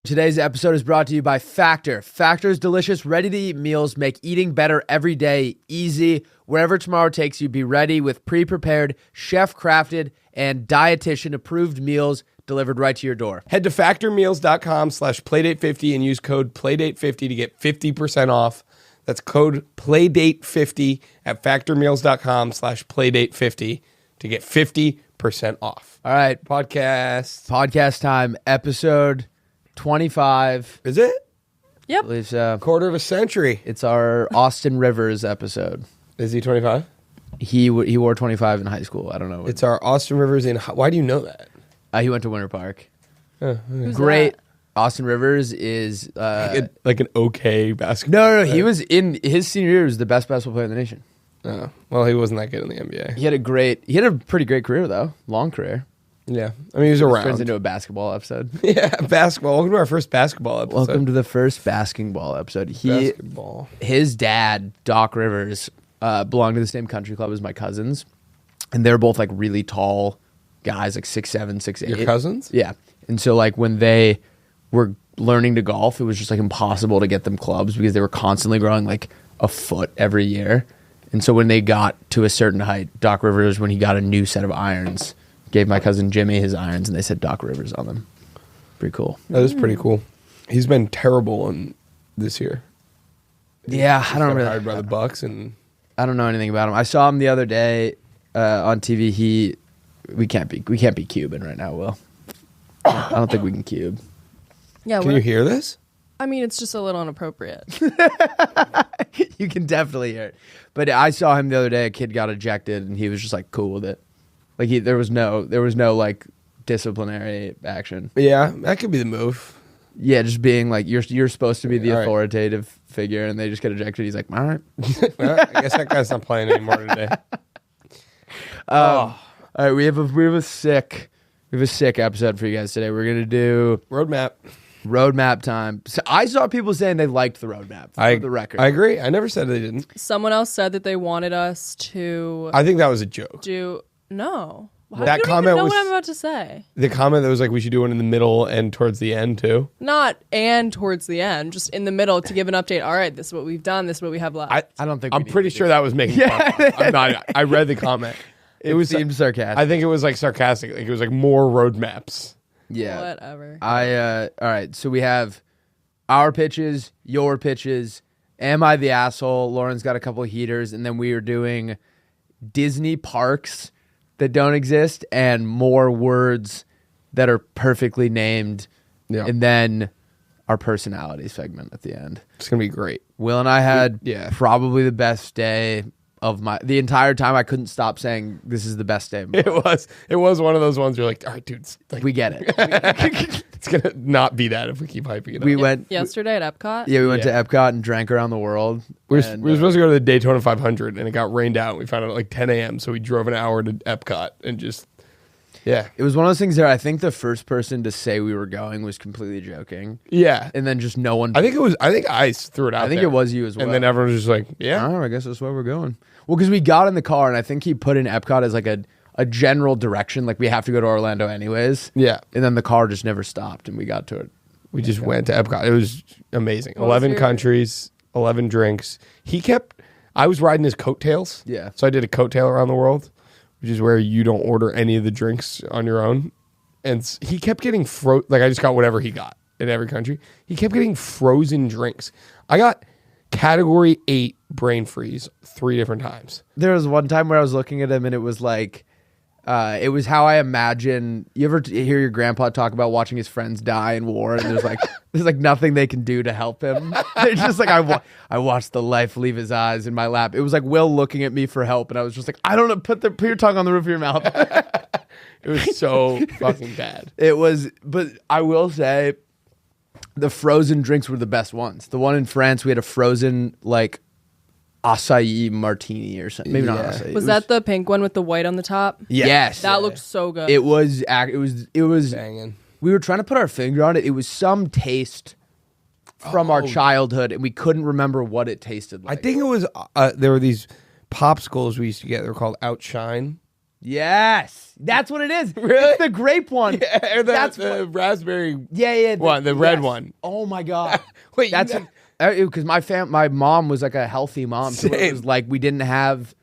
Today's episode is brought to you by Factor. Factor's delicious, ready-to-eat meals make eating better every day easy. Wherever tomorrow takes you, be ready with pre-prepared, chef-crafted, and dietitian-approved meals delivered right to your door. Head to factormeals.com/playdate50 and use code playdate50 to get 50% off. That's code playdate50 at factormeals.com/playdate50 to get 50% off. All right, Podcast time, episode 25. Is it? Yep. I believe so. Quarter of a century. It's our Austin Rivers episode. Is he 25? He wore 25 in high school. I don't know. It's our Austin Rivers in. Why do you know that? He went to Winter Park. Who's Great. that? Austin Rivers is like an okay basketball. No. He was in his senior year. He was the best basketball player in the nation. Oh, well, he wasn't that good in the NBA. He had a pretty great career though. Long career. Yeah, I mean, he was around. Turns into a basketball episode. Yeah, basketball. Welcome to our first basketball episode. Welcome to the first basketball episode. Basketball. His dad, Doc Rivers, belonged to the same country club as my cousins, and they're both like really tall guys, like 6'7", 6'8". Your cousins? Yeah, and so like when they were learning to golf, it was just like impossible to get them clubs because they were constantly growing like a foot every year. And so when they got to a certain height, Doc Rivers, when he got a new set of irons, gave my cousin Jimmy his irons, and they said Doc Rivers on them. Pretty cool. That is pretty cool. He's been terrible in this year. Yeah, I don't Got really. hired by the Bucks, and I don't know anything about him. I saw him the other day on TV. We can't be Cuban right now, Will. I don't think we can cube. Yeah. can you hear this? I mean, it's just a little inappropriate. You can definitely hear it. But I saw him the other day. A kid got ejected, and he was just like cool with it. Like there was no like disciplinary action. Yeah, that could be the move. Yeah, just being like you're supposed to be the All right. authoritative figure, and they just get ejected. He's like, all right. Well, I guess that guy's not playing anymore today. All right, we have a sick episode for you guys today. We're gonna do roadmap time. So I saw people saying they liked the roadmap. For the record, I agree. I never said they didn't. Someone else said that they wanted us to I think that was a joke. no. That you don't comment even know was- what I'm about to say. The comment that was like we should do one in the middle and towards the end too. Not and towards the end, just in the middle to give an update. All right, this is what we've done. This is what we have left. I don't think I'm pretty sure that was making fun. I'm not. I read the comment. it seemed sarcastic. I think it was like sarcastic. Like it was like more roadmaps. Yeah. Whatever. All right, so we have our pitches, your pitches. Am I the asshole? Lauren's got a couple of heaters, and then we are doing Disney parks that don't exist and more words that are perfectly named. Yeah. And then our personality segment at the end. It's gonna be great. Will and I had Yeah. probably the best day of the entire time. I couldn't stop saying this is the best day of my life. It was one of those ones where you're like, all right, dude, like, We get it. it's gonna not be that if we keep hyping it We up. went Yesterday at Epcot. Yeah, we went Yeah. to Epcot and drank around the world. We were And, supposed to go to the Daytona 500 and it got rained out. We found out at like 10 a.m. So we drove an hour to Epcot and just, yeah. It was one of those things there. I think the first person to say we were going was completely joking. Yeah. And then just no one. I think Ice threw it out I think there. it was you as well. And then everyone was just like, yeah. Oh, I guess that's where we're going. Well, because we got in the car and I think he put in Epcot as like a general direction. Like we have to go to Orlando anyways. Yeah. And then the car just never stopped and we got to it. We just went to Epcot. It was amazing. What was 11 your- countries, 11 drinks. I was riding his coattails. Yeah. So I did a coattail around the world, which is where you don't order any of the drinks on your own. And he kept getting like I just got whatever he got in every country. He kept getting frozen drinks. I got category 8 brain freeze 3 different times. There was one time where I was looking at him and it was like, it was how I imagine. You ever hear your grandpa talk about watching his friends die in war, and there's like nothing they can do to help him. They're just like I watched the life leave his eyes in my lap. It was like Will looking at me for help, and I was just like, I don't know. Put your tongue on the roof of your mouth. It was so fucking bad. It was, but I will say, the frozen drinks were the best ones. The one in France, we had a frozen like acai martini or something. Maybe not Yeah. acai. It Was that the pink one with the white on the top? Yes. That looked so good. It was. It was. Banging. We were trying to put our finger on it. It was some taste from our childhood, and we couldn't remember what it tasted like. I think it was there were these popsicles we used to get. They were called Outshine, Yes, that's what it is. Really? It's the grape one. Yeah, or That's the raspberry Yeah. the red one. Oh my god. Wait, That's because my mom was like a healthy mom, so it Same. was like we didn't have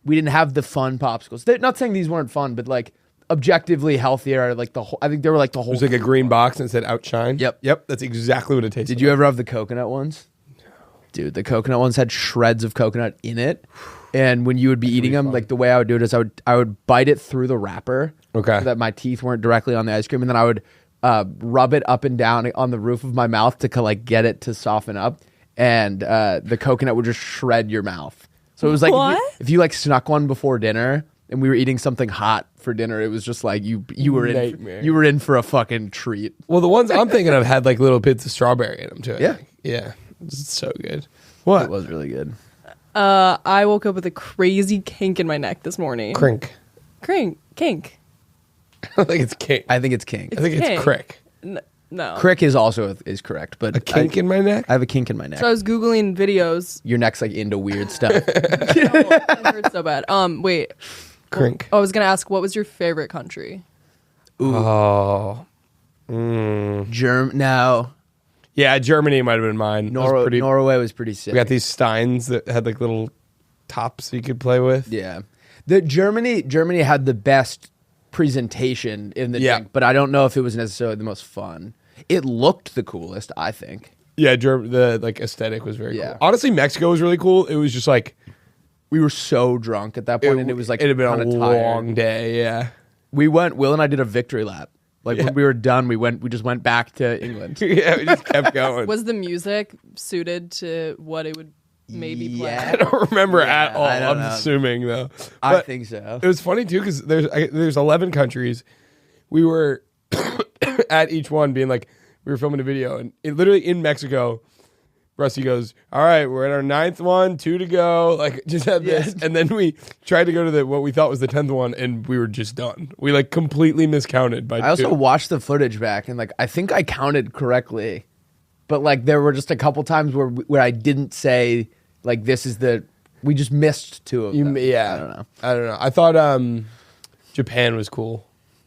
the fun popsicles. They're not saying these weren't fun, but like objectively healthier. Like I think they were like the whole. It was like a green box and said outshine. Yep. That's exactly what it tasted. Did you ever have the coconut ones? No. Dude, the coconut ones had shreds of coconut in it. And when you would be eating them, fun. like the way I would do it is I would bite it through the wrapper, Okay. so that my teeth weren't directly on the ice cream, and then I would rub it up and down on the roof of my mouth to like get it to soften up, and the coconut would just shred your mouth. So it was like What? if you like snuck one before dinner, and we were eating something hot for dinner, it was just like you were Nightmare. you were in for a fucking treat. Well, the ones I'm thinking of had like little bits of strawberry in them too. I Yeah. think. Yeah. It's so good. It What? was really good. I woke up with a crazy kink in my neck this morning. Kink. I think it's kink. I think it's kink. I think kink. it's crick. No. Crick is also is correct, but A kink in my neck? I have a kink in my neck. So I was Googling videos. Your neck's like into weird stuff. It hurts so bad. Wait. Crink. I was going to ask, what was your favorite country? Oh. No. Yeah, Germany might have been mine. That was pretty- Norway was pretty sick. We got these steins that had like little tops you could play with. Yeah. The Germany had the best presentation in the Yeah. drink, but I don't know if it was necessarily the most fun. It looked the coolest, I think. Yeah, the like aesthetic was very Yeah. cool. Honestly, Mexico was really cool. It was just like We were so drunk at that point, and it was like it had been a kinda tired. long day. Yeah, Will and I did a victory lap. Like when we were done, we just went back to England. yeah, we just kept going. Was the music suited to what it would maybe play? Yeah. I don't remember at all. I don't I'm know. assuming though. I But think so. it was funny too because there's 11 countries. We were at each one being like we were filming a video, and literally in Mexico, Rusty goes, "All right, we're at our 9th one, 2 to go." Like just had this, and then we tried to go to what we thought was the 10th one, and we were just done. We like completely miscounted by. I also 2. watched the footage back, and like I think I counted correctly, but like there were just a couple times where I didn't say like this is the we just missed 2 of them. Yeah, I don't know. I thought Japan was cool.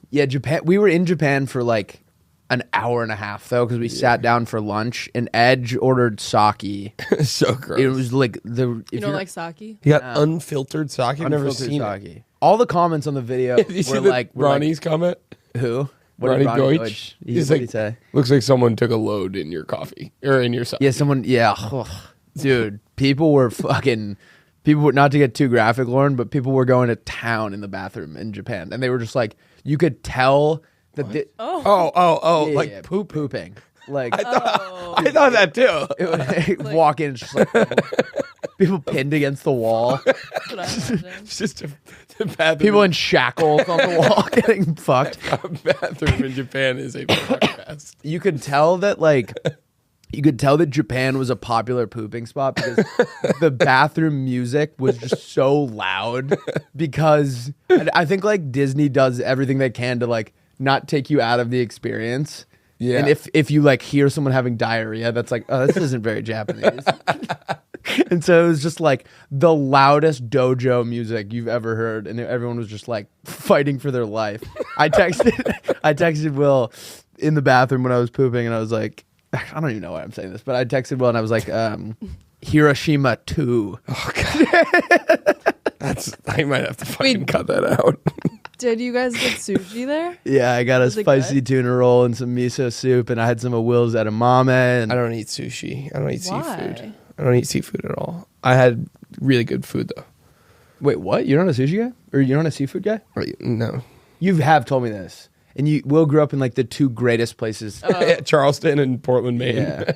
Yeah, Japan. We were in Japan for like an hour and a half though, because we sat down for lunch, and Edge ordered sake. So gross. It was like You don't like sake? He got unfiltered sake. I've never unfiltered seen it. sake. All the comments on the video Did you see were the like Ronnie's comment? who? What Ronnie did Ronnie Deutsch. Deutsch? He's What did like, he say? looks like someone took a load in your coffee or in your sake. Yeah, someone. Yeah, dude. People were not to get too graphic, Lauren, but people were going to town in the bathroom in Japan, and they were just like, you could tell that. Like pooping. Like I thought that too. walk in, it's just like people pinned against the wall, That's what I imagined. It's just a bathroom. people in shackles on the wall getting fucked. a bathroom in Japan is a podcast. You could tell that Japan was a popular pooping spot because the bathroom music was just so loud, because I think like Disney does everything they can to like not take you out of the experience. Yeah. And if you like hear someone having diarrhea, that's like, oh, this isn't very Japanese. And so it was just like the loudest dojo music you've ever heard, and everyone was just like fighting for their life. I texted Will in the bathroom when I was pooping, and I was like, I don't even know why I'm saying this, but I texted Will and I was like, Hiroshima 2. Oh god. I might have to fucking cut that out. Did you guys get sushi there? Yeah, I got a Was it spicy good? tuna roll and some miso soup, and I had some of Will's edamame. And I don't eat sushi. I don't eat Why? seafood. I don't eat seafood at all. I had really good food though. Wait, what? You're not a sushi guy? Or you're not a seafood guy? No. You have told me this. And Will grew up in like the 2 greatest places. Charleston and Portland, Maine. Yeah.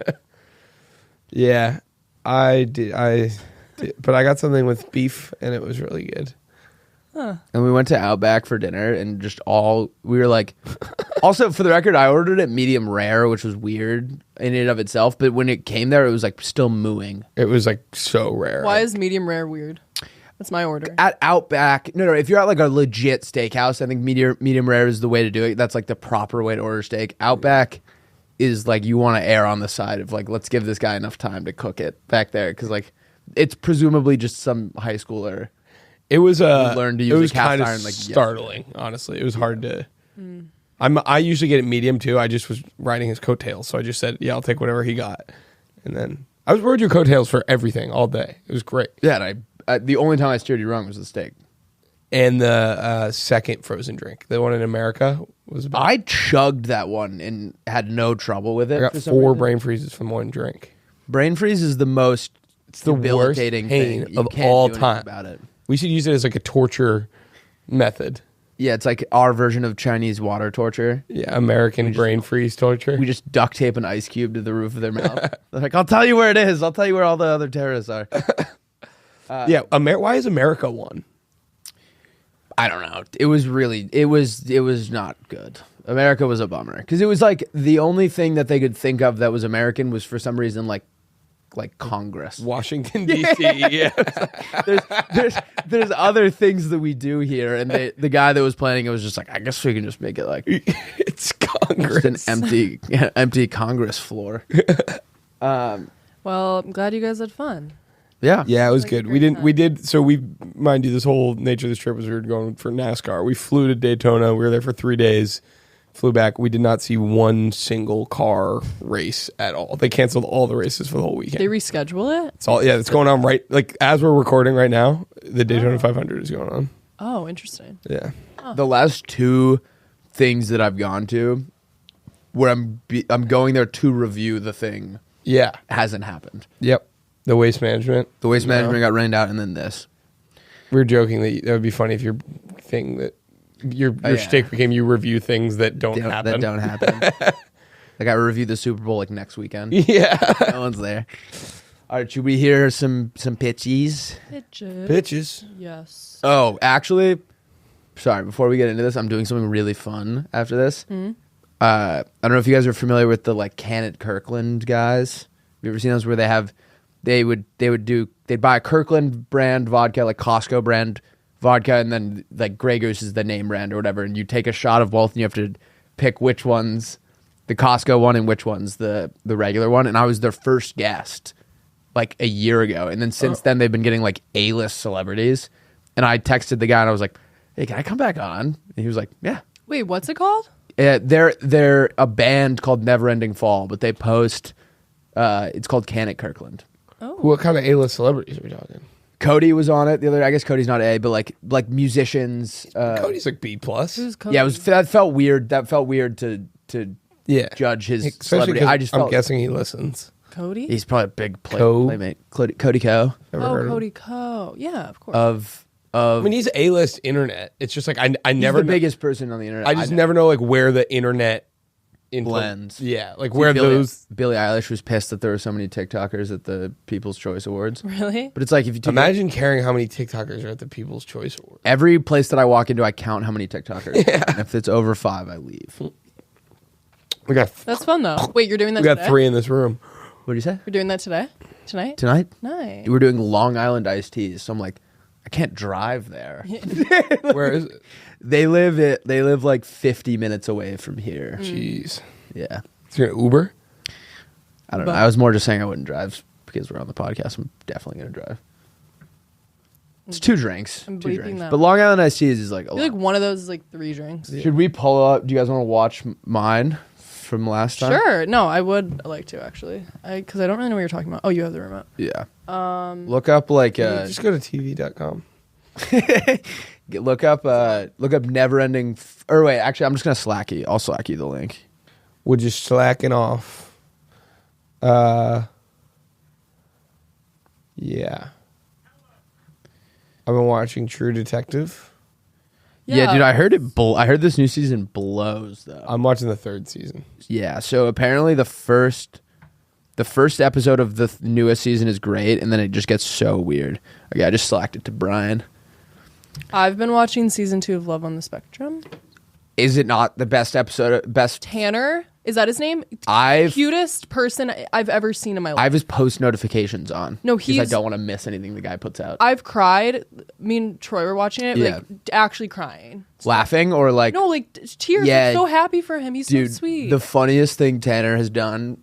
Yeah, I did. But I got something with beef, and it was really good. And we went to Outback for dinner, and we were like, also for the record, I ordered it medium rare, which was weird in and of itself. But when it came there, it was like still mooing. It was like so rare. Why is medium rare weird? That's my order. At Outback, no, if you're at like a legit steakhouse, I think medium rare is the way to do it. That's like the proper way to order steak. Outback is like you want to err on the side of like, let's give this guy enough time to cook it back there, because like it's presumably just some high schooler. It was learned to use it was a cast kind of iron, like, startling, honestly. It was hard to. I usually get it medium too. I just was riding his coattails, so I just said, "Yeah, I'll take whatever he got." And then I was rode your coattails for everything all day. It was great. Yeah, and the only time I steered you wrong was the steak. And the second frozen drink, the one in America, was about. I chugged that one and had no trouble with it. I got for some 4 reason. brain freezes from one drink. Brain freeze is the most It's the worst debilitating pain thing. You of can't all do anything time. about it. We should use it as like a torture method. Yeah, it's like our version of Chinese water torture. Yeah, American brain freeze torture. We just duct tape an ice cube to the roof of their mouth. They're like, I'll tell you where it is. I'll tell you where all the other terrorists are. Yeah, why is America one? I don't know. It was not good. America was a bummer because it was like the only thing that they could think of that was American was for some reason like Congress. Washington D.C. Yeah, There's other things that we do here, and the guy that was planning it was just like, I guess we can just make it like it's Congress, just an empty Congress floor. Well, I'm glad you guys had fun. Yeah, Yeah, it was Like a good. great time. We did. So mind you, this whole nature of this trip was we were going for NASCAR. We flew to Daytona. We were there for 3 days. Flew back. We did not see one single car race at all. They canceled all the races for the whole weekend. They reschedule it? It's all it's going on right like as we're recording right now. The Daytona 500 is going on. Oh, interesting. Yeah. The last 2 things that I've gone to, where I'm going there to review the thing, Yeah. hasn't happened. Yep. The waste management. The waste management got rained out, and then this. We were joking that would be funny if your thing that your yeah. shtick became you review things that don't happen. That don't happen. Like I reviewed the Super Bowl like next weekend. Yeah. No one's there. All right, should we hear some pitchies? Pitches. Yes. Oh, actually, sorry. Before we get into this, I'm doing something really fun after this. I don't know if you guys are familiar with the like It Kirkland guys. Have you ever seen those where they'd buy a Kirkland brand vodka, like Costco brand vodka, and then like Grey Goose is the name brand or whatever, and you take a shot of both, and you have to pick which one's the Costco one and which one's the regular one. And I was their first guest like a year ago, and then since then they've been getting like A-list celebrities. And I texted the guy and I was like, "Hey, can I come back on?" And he was like, "Yeah." Wait, what's it called? They're a band called Never Ending Fall, but they post. It's called It Kirkland. Oh. What kind of A-list celebrities are we talking? Cody was on it the other. I guess Cody's not A, but like musicians. Cody's like B+. Who's Cody? Yeah, that felt weird. That felt weird to judge his Especially celebrity. 'cause I just I'm felt guessing he listens. Cody? he's probably a big Co. playmate. Cody Co. Ever Oh, heard of him? Cody Co. Yeah, of course. of I mean, he's A-list internet. It's just like I he's never the know- biggest person on the internet. I just know. never know like where the internet Blends. Yeah, like See, where Billie, those. Billie Eilish was pissed that there were so many TikTokers at the People's Choice Awards. Really? But it's like if you take Imagine caring how many TikTokers are at the People's Choice Awards. every place that I walk into, I count how many TikTokers. Yeah. And if it's over 5, I leave. We got That's fun though. Wait, you're doing that we got today? 3 in this room. What do you say? You're doing that today? Tonight? Tonight? Nice. We're doing Long Island iced teas, so I'm like, I can't drive there. Where is it? They live like 50 minutes away from here. Jeez. Yeah. Is it Uber? I don't know. But- I was more just saying I wouldn't drive because we're on the podcast. I'm definitely going to drive. It's 2 drinks. I'm 2 bleeping drinks. that. But Long Island iced teas is like a I feel lot. like one of those is like 3 drinks. Should we pull up? Do you guys want to watch mine from last time? Sure. No, I would like to actually. Because I don't really know what you're talking about. Oh, you have the remote. Yeah. Look up like Just go to tv.com. look up never ending or wait, actually I'm just gonna Slack you. I'll Slack you the link. We're just slacking off. Yeah. I've been watching True Detective. Yeah, dude, I heard I heard this new season blows though. I'm watching the 3rd season. Yeah, so apparently the first episode of the newest season is great, and then it just gets so weird. Okay, I just slacked it to Brian. I've been watching season 2 of Love on the Spectrum. Is it not the best episode? Best? Tanner, is that his name? I've Cutest person I've ever seen in my life. I have his post notifications on. No, because I he's- don't want to miss anything the guy puts out. I've cried. Me and Troy were watching it, Yeah. like actually crying. Laughing or like No, like tears. Yeah. I'm so happy for him. He's dude, so sweet. the funniest thing Tanner has done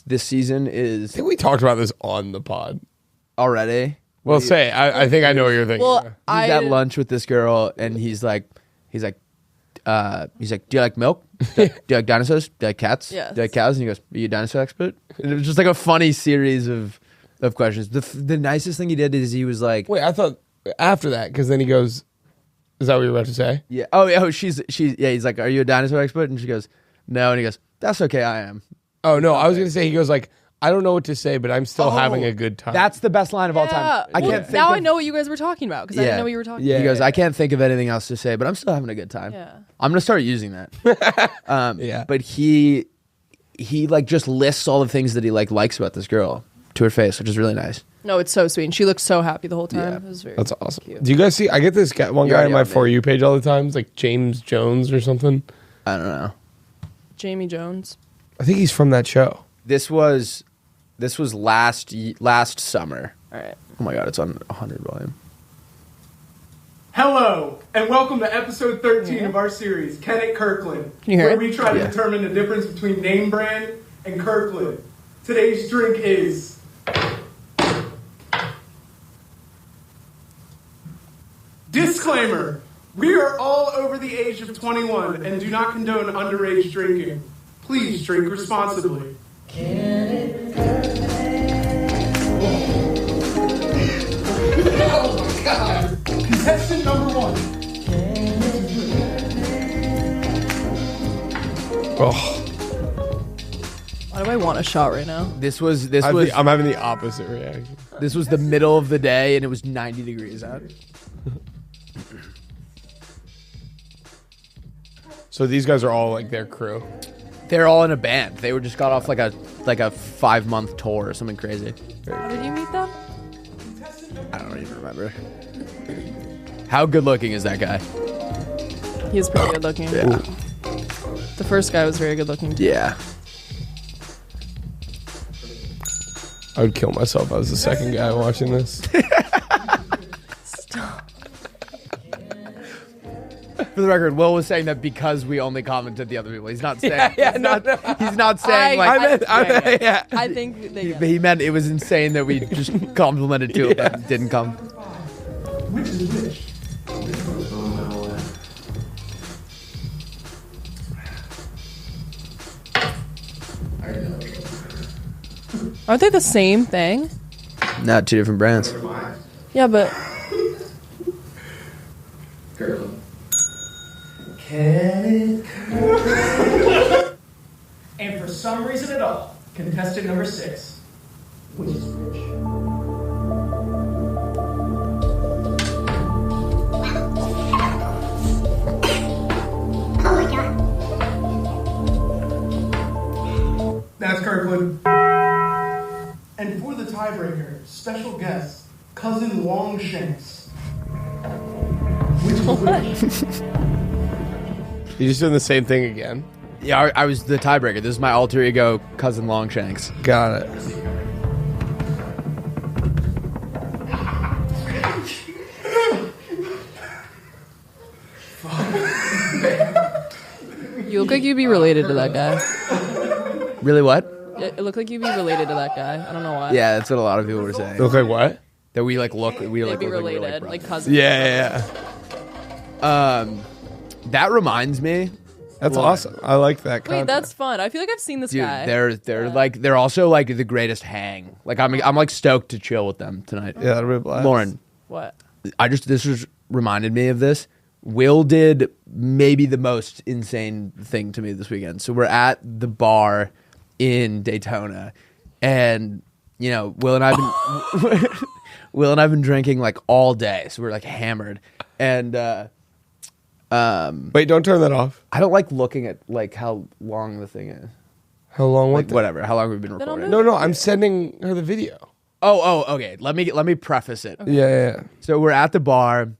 this season I is think we talked about this on the pod. already. Well, say I think I know what you're thinking. Well, He's at lunch with this girl, and he's like, do you like milk? Do you like dinosaurs? Do you like cats? Yes. Do you like cows? And he goes, are you a dinosaur expert? And it was just like a funny series of questions. The nicest thing he did is he was like, wait, I thought after that, because then he goes, is that what you were about to say? yeah, oh, she's he's like, are you a dinosaur expert? And she goes, no. And he goes, that's okay, I am. Oh no, I was gonna say, he goes like, I don't know what to say, but I'm still having a good time. That's the best line of all time. I can't think now I know what you guys were talking about because I didn't know what you were talking about. He goes, I can't think of anything else to say, but I'm still having a good time. Yeah. I'm gonna start using that. But he like just lists all the things that he likes about this girl to her face, which is really nice. No, it's so sweet. And she looked so happy the whole time. Yeah. It was very That's awesome. cute. Do you guys see? I get this guy, one You're guy on my already on For You page all the time. It's like James Jones or something. I don't know. Jamie Jones. I think he's from that show. This was last summer. All right. Oh my god, it's on 100 volume. Hello, and welcome to episode 13 of our series, It Kirkland, Can you hear where it? we try to Yeah. determine the difference between name brand and Kirkland. Today's drink is disclaimer. We are all over the age of 21 and do not condone underage drinking. Please drink responsibly. Oh my god! Contestant number 1. Oh, Why do I want a shot right now? This was I'm having the opposite reaction. this was the middle of the day and it was 90 degrees out. So these guys are all like their crew. They're all in a band. They were just got off like a 5-month tour or something crazy. How did you meet them? I don't even remember. How good looking is that guy? He is pretty good looking. Yeah. The first guy was very good looking too. Yeah. I would kill myself if I was the second guy watching this. Stop. For the record, Will was saying that because we only commented the other people. He's not saying. no. He's not saying yeah. I think they He meant it was insane that we just complimented two of them. Didn't come. Which is which? Aren't they the same thing? Not two different brands. Yeah, but And for some reason at all, contestant number 6, which is which? That's Kirkland. And for the tiebreaker, special guest, cousin Longshanks. Which is which? You just doing the same thing again? Yeah, I was the tiebreaker. This is my alter ego, cousin Longshanks. Got it. you look like you'd be related to that guy. Really? What? It looked like you'd be related to that guy. I don't know why. Yeah, that's what a lot of people were saying. Look like what? That we look. We They'd like be look like we're, related, brothers. like cousins. Yeah. That reminds me. That's Well, awesome. I like that. Wait, concept. that's fun. I feel like I've seen this Dude, guy. they're also like the greatest hang. Like I'm like stoked to chill with them tonight. Yeah, that'll be a blast. Lauren, What? this was reminded me of this. Will did maybe the most insane thing to me this weekend. So we're at the bar in Daytona, and you know Will and I've been drinking like all day, so we're like hammered. And Wait, don't turn that off. I don't like looking at like how long the thing is. How long? Like What? whatever, how long we've been Then I'll recording. move. No, I'm sending her the video. Oh, okay. Let me preface it. Yeah. So we're at the bar.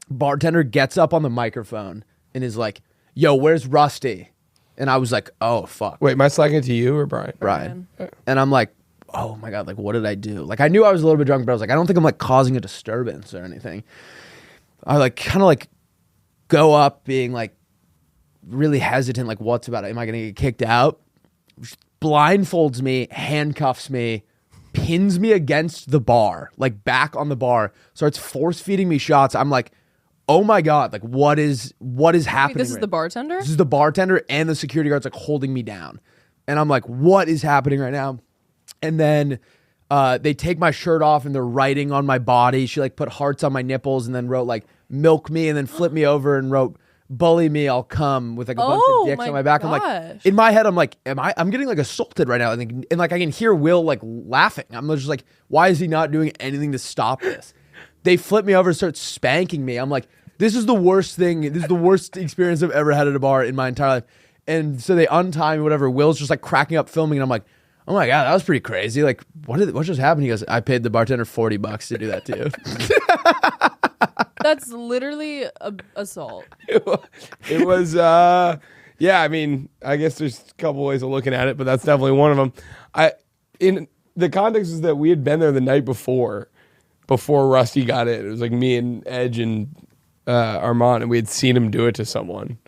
Bartender gets up on the microphone and is like, "Yo, where's Rusty?" And I was like, "Oh fuck, Wait, am I slacking it to you or Brian? Brian." And I'm like, "Oh my god, like what did I do?" Like I knew I was a little bit drunk, but I was like, I don't think I'm like causing a disturbance or anything. I like kind of like go up being like really hesitant, like what's about it? Am I gonna get kicked out? Blindfolds me, handcuffs me, pins me against the bar, like back on the bar, starts force feeding me shots. I'm like, oh my God, like what is happening? Wait, this is the bartender? This is the bartender and the security guard's like holding me down. And I'm like, what is happening right now? And then they take my shirt off and they're writing on my body. She like put hearts on my nipples and then wrote like milk me and then flipped me over and wrote bully me, I'll come with like a bunch of dicks on my back. Gosh. I'm like, in my head, I'm like, I'm getting like assaulted right now. And like I can hear Will like laughing. I'm just like, why is he not doing anything to stop this? They flip me over and start spanking me. I'm like, this is the worst thing. This is the worst experience I've ever had at a bar in my entire life. And so they untie me, whatever. Will's just like cracking up filming. And I'm like, oh my God, that was pretty crazy. Like, what just happened? He goes, I paid the bartender $40 to do that to you. That's literally assault. It was, yeah, I mean, I guess there's a couple ways of looking at it, but that's definitely one of them. In the context is that we had been there the night before Rusty got in. It was like me and Edge and Armand, and we had seen him do it to someone.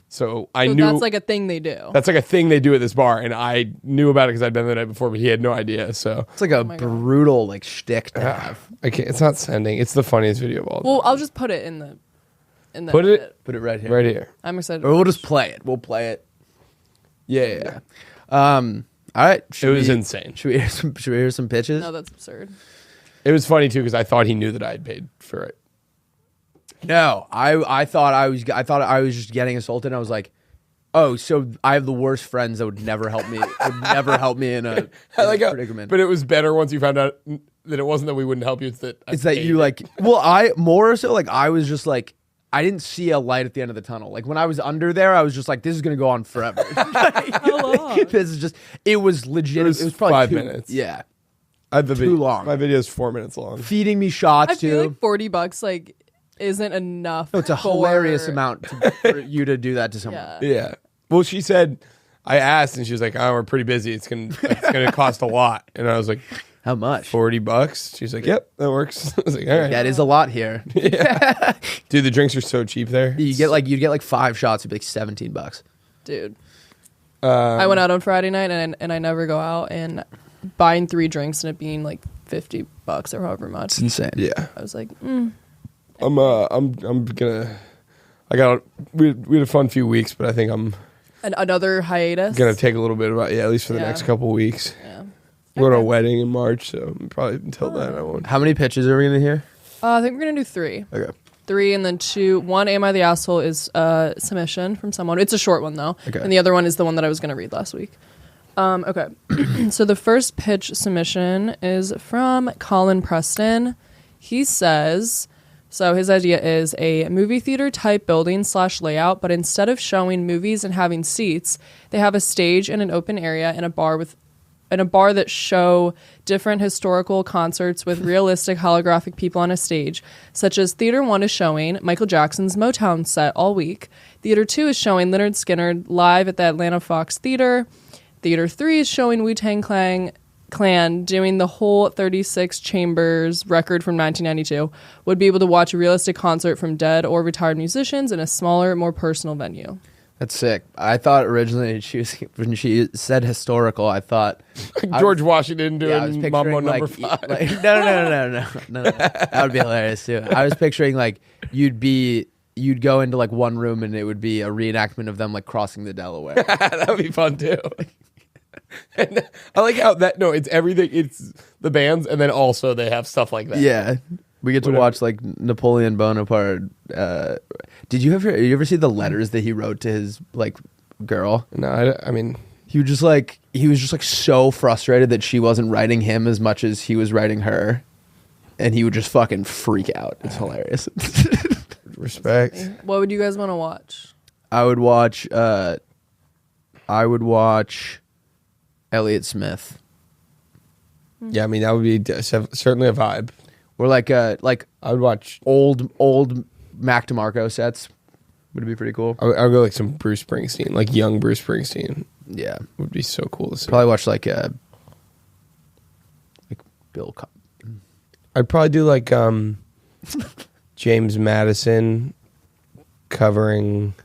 So I knew that's like a thing they do. That's like a thing they do at this bar, and I knew about it because I'd been there the night before, but he had no idea. So it's like a brutal like shtick to have. I can't. It's not sending. It's the funniest video of all time. Well, I'll just put it in the. Put it right here. Right here. I'm excited. Or we'll just play it. We'll play it. Yeah. All right. It was insane. Should we hear some pitches? No, that's absurd. It was funny too because I thought he knew that I had paid for it. No, I thought I was just getting assaulted. And I was like, oh, so I have the worst friends that would never help me. In a predicament. But it was better once you found out that it wasn't that we wouldn't help you. It's that you like. Well, I more so like I was just like I didn't see a light at the end of the tunnel. Like when I was under there, I was just like, this is gonna go on forever. How long? This is just. It was legit. It was probably 5 minutes. Yeah. Too long. My video is 4 minutes long. Feeding me shots I feel like $40 like isn't enough. No, it's a hilarious amount for you to do that to someone. Yeah. Well, she said, I asked, and she was like, "Oh, we're pretty busy. It's gonna cost a lot." And I was like, "How much?" $40. She's like, "Yep, that works." I was like, "All right, that is a lot here." Yeah. Dude, the drinks are so cheap there. You'd get like 5 shots. It'd be like $17. Dude, I went out on Friday night, and I never go out, and buying 3 drinks and it being like $50 or however much. It's insane. Yeah. I was like, I'm gonna. We had a fun few weeks, but I think I'm another hiatus. Gonna take a little bit about at least for the next couple weeks. Yeah. We're going to a wedding in March, so probably until then I won't. How many pitches are we gonna hear? I think we're gonna do 3. Okay. 3 and then 2. 1, Am I the Asshole, is a submission from someone. It's a short one though. Okay. And the other one is the one that I was gonna read last week. Okay. So the first pitch submission is from Colin Preston. He says, so his idea is a movie theater type building / layout, but instead of showing movies and having seats, they have a stage and an open area and a bar that show different historical concerts with realistic holographic people on a stage, such as Theater 1 is showing Michael Jackson's Motown set all week. Theater 2 is showing Lynyrd Skynyrd live at the Atlanta Fox Theater. Theater 3 is showing Wu-Tang Clan doing the whole 36 chambers record from 1992. Would be able to watch a realistic concert from dead or retired musicians in a smaller, more personal venue. That's sick. I thought originally when she said historical, I thought George Washington doing Mambo number 5. No. That would be hilarious too. I was picturing like you'd go into like one room and it would be a reenactment of them like crossing the Delaware. That would be fun too. And I like how it's everything. It's the bands, and then also they have stuff like that. Yeah, we get to watch like Napoleon Bonaparte. Did you ever see the letters that he wrote to his like girl? No, I mean he was just like so frustrated that she wasn't writing him as much as he was writing her, and he would just fucking freak out. It's hilarious. Respect. What would you guys want to watch? I would watch Elliott Smith. Yeah, I mean that would be certainly a vibe. Or like I would watch old Mac DeMarco sets. Would be pretty cool. I would go like some Bruce Springsteen, like young Bruce Springsteen. Yeah, would be so cool to see. Probably watch like Bill Cosby. I'd probably do like James Madison covering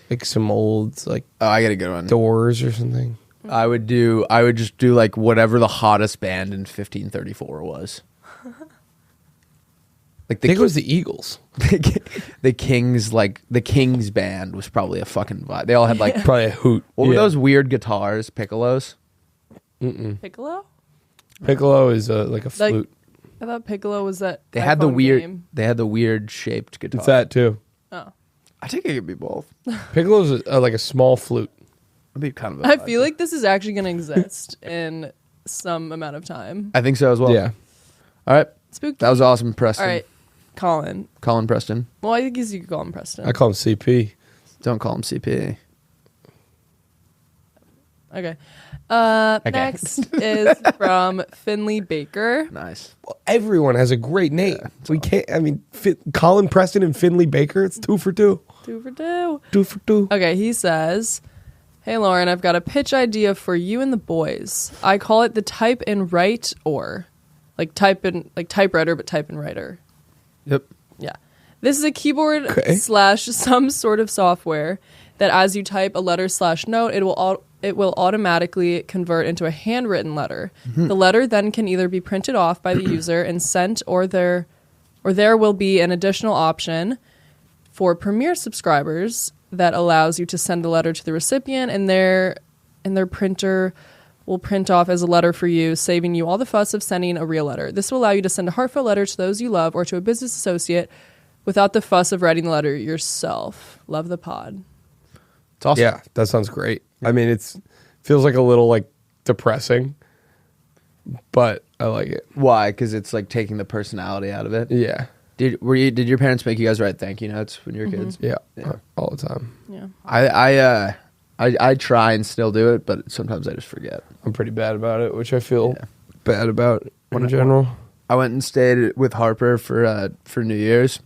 like some old like I got a good one. Doors or something. I would just do like whatever the hottest band in 1534 was. Like I think it was the Eagles. the Kings band was probably a fucking vibe. They all had like Probably a hoot. what were those weird guitars, piccolos? Piccolo? Piccolo is like a flute. I thought piccolo was that. They had the iPhone weird game. they had the weird shaped guitar. It's that too. Oh. I think it could be both. Piccolo's like a small flute. It'd be kind of a I vibe. feel like this is actually going to exist in some amount of time. I think so as well. Yeah. All right. Spooky. That was awesome, Preston. All right, Colin. Colin Preston. Well, I guess you could call him Preston. I call him CP. Don't call him CP. Okay. Next is from Finley Baker. Nice. Well, everyone has a great name. We can't. I mean, Colin Preston and Finley Baker. It's 2 for 2. 2 for 2. 2 for 2. Okay, he says, "Hey Lauren, I've got a pitch idea for you and the boys. I call it the type and write or like typewriter, but type and writer. Yep. Yeah. This is a keyboard Okay. / some sort of software that as you type a letter / note, it will automatically convert into a handwritten letter. The letter then can either be printed off by the user and sent, or there will be an additional option for Premiere subscribers that allows you to send the letter to the recipient, and their printer will print off as a letter for you, saving you all the fuss of sending a real letter. This will allow you to send a heartfelt letter to those you love or to a business associate without the fuss of writing the letter yourself. Love the pod." It's awesome. Yeah, that sounds great. I mean, it's feels like a little like depressing, but I like it. Why? Because it's like taking the personality out of it. Yeah. Did your parents make you guys write thank you notes when you were kids? Yeah. Yeah. All the time. Yeah. I try and still do it, but sometimes I just forget. I'm pretty bad about it, which I feel bad about in general. I went and stayed with Harper for New Year's,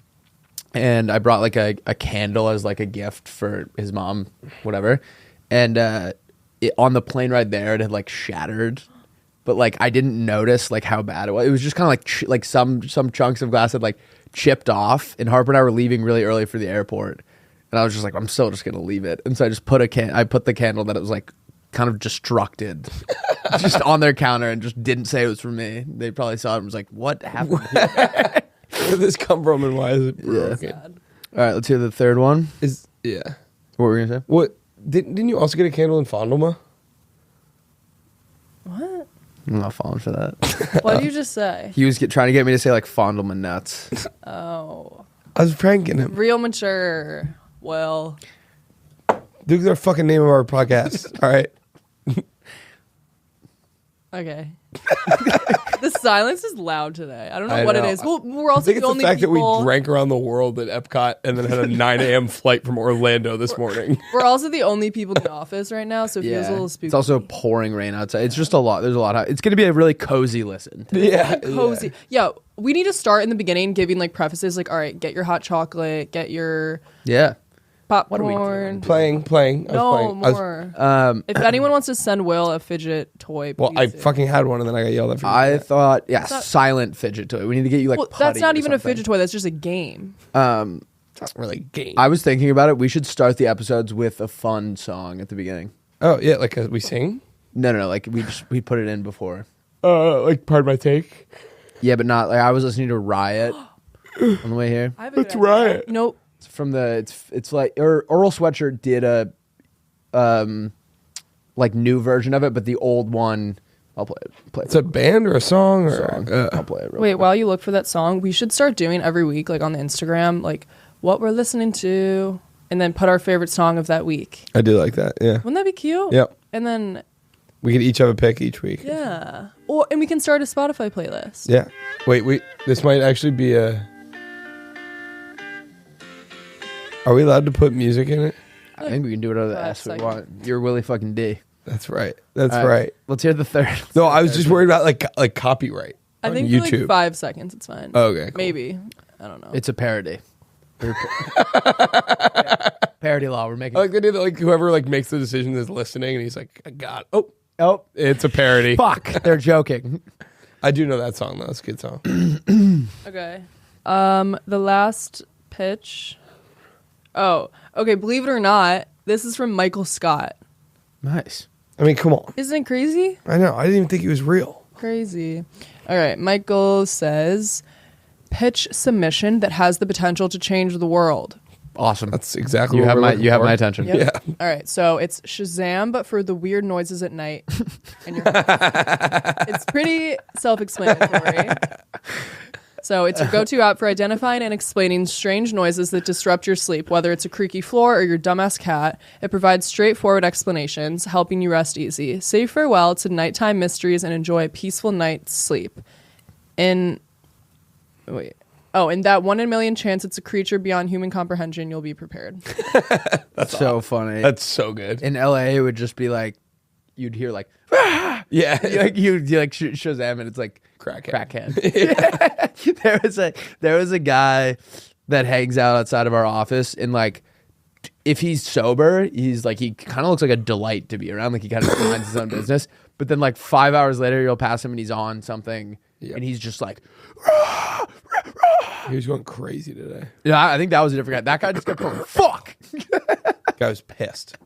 and I brought like a candle as like a gift for his mom, whatever. And on the plane ride there, it had like shattered, but like I didn't notice like how bad it was. It was just kind of like some chunks of glass had like chipped off. And Harper and I were leaving really early for the airport, and I was just like, I'm still just gonna leave it. And so I just put the candle that it was like kind of destructed just on their counter, and just didn't say it was for me. They probably saw it and was like, what happened here? Where did this come from and why is it broken? Sad. All right, let's hear the third one. Yeah. What were we gonna say? What didn't you also get a candle in Fondlema? What? I'm not falling for that. What did you just say? He was trying to get me to say like Fondleman nuts. Oh. I was pranking him. Real mature. Well, Duke's our fucking name of our podcast. All right. okay. The silence is loud today. I don't know I what know. it is. Well, we're I also think the it's only the fact people. that we drank around the world at Epcot and then had a 9 a.m. flight from Orlando this morning. We're also the only people in the office right now, so it feels a little spooky. It's also pouring rain outside. It's just a lot. There's a lot. It's going to be a really cozy listen. Yeah. cozy. Yeah, we need to start in the beginning, giving like prefaces, like, all right, get your hot chocolate, get your Yeah. popcorn. What are we doing? Playing. I No was playing. more. If anyone wants to send Will a fidget toy, Well, please I do. fucking had one and then I got yelled at for I using thought, not- silent fidget toy. We need to get you like Well, that's putty not or even a something. fidget toy. That's just a game. it. It's not really a game. I was thinking about it. We should start the episodes with a fun song at the beginning. Oh, yeah, like we sing? No. Like we put it in before. Like, pardon my take. Yeah, but not like I was listening to Riot on the way here. I have a That's good idea. right. You know, It's from it's like Earl Sweatshirt did a like new version of it, but the old one I'll play it. It's a band or a song or I'll play it. Real wait, quick. while you look for that song, we should start doing every week, like on the Instagram, like what we're listening to, and then put our favorite song of that week. I do like that. Yeah. Wouldn't that be cute? Yep. And then, We could each have a pick each week. yeah. And we can start a Spotify playlist. Yeah. Wait. This might actually be a. Are we allowed to put music in it? I think we can do whatever the 5 ass we seconds. want. You're Willy fucking D. That's right. That's All right. Let's hear the third. No, I was just worried about like copyright. I on think for YouTube. like 5 seconds, it's fine. Okay, cool. Maybe. I don't know. It's a parody. Parody law. We're making. I like the idea that like whoever like makes the decision is listening and he's like, I got it. Oh, It's a parody. fuck! They're joking. I do know that song though. It's a good song. Okay. The last pitch. Oh, okay. Believe it or not, this is from Michael Scott. Nice. I mean, come on. Isn't it crazy? I know. I didn't even think he was real. Crazy. All right. Michael says, pitch submission that has the potential to change the world. Awesome. That's exactly You what have we're my looking you have for. my attention. Yep. Yeah. All right. So it's Shazam, but for the weird noises at night in your house. It's pretty self-explanatory. So it's your go-to app for identifying and explaining strange noises that disrupt your sleep, whether it's a creaky floor or your dumbass cat. It provides straightforward explanations, helping you rest easy. Say farewell to nighttime mysteries and enjoy a peaceful night's sleep. In that 1 in a million chance it's a creature beyond human comprehension, you'll be prepared. That's so funny. That's so good. In LA, it would just be like, you'd hear like, Yeah. you like Shazam, and it's like Crackhead. there was a guy that hangs out outside of our office, and like, if he's sober, he's like, he kind of looks like a delight to be around. Like, he kind of minds his own business. But then like 5 hours later, you'll pass him and he's on something, and he's just like, He was going crazy today. yeah, I think that was a different guy. That guy just kept going, fuck. Guy was pissed.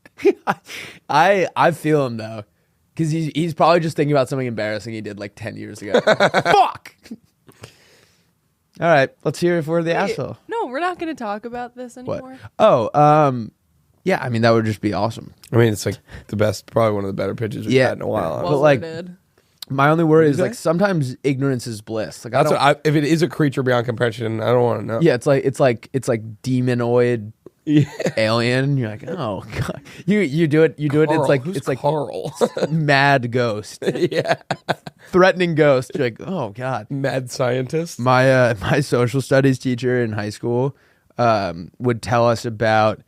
I feel him though, because he's probably just thinking about something embarrassing he did like 10 years ago. Fuck. All right, let's hear if we're the asshole. No, we're not going to talk about this What? anymore. Oh, yeah. I mean, that would just be awesome. I mean, it's like the best, probably one of the better pitches we've had in a while. But, Well like, worded. My only worry is say? like sometimes ignorance is bliss. Like, That's what if it is a creature beyond comprehension, I don't want to know. yeah, it's like demonoid alien. You're like, oh god, you do it. Carl, It's like Carl. mad ghost, Yeah. threatening ghost. You're like, oh god. Mad scientist. My social studies teacher in high school would tell us about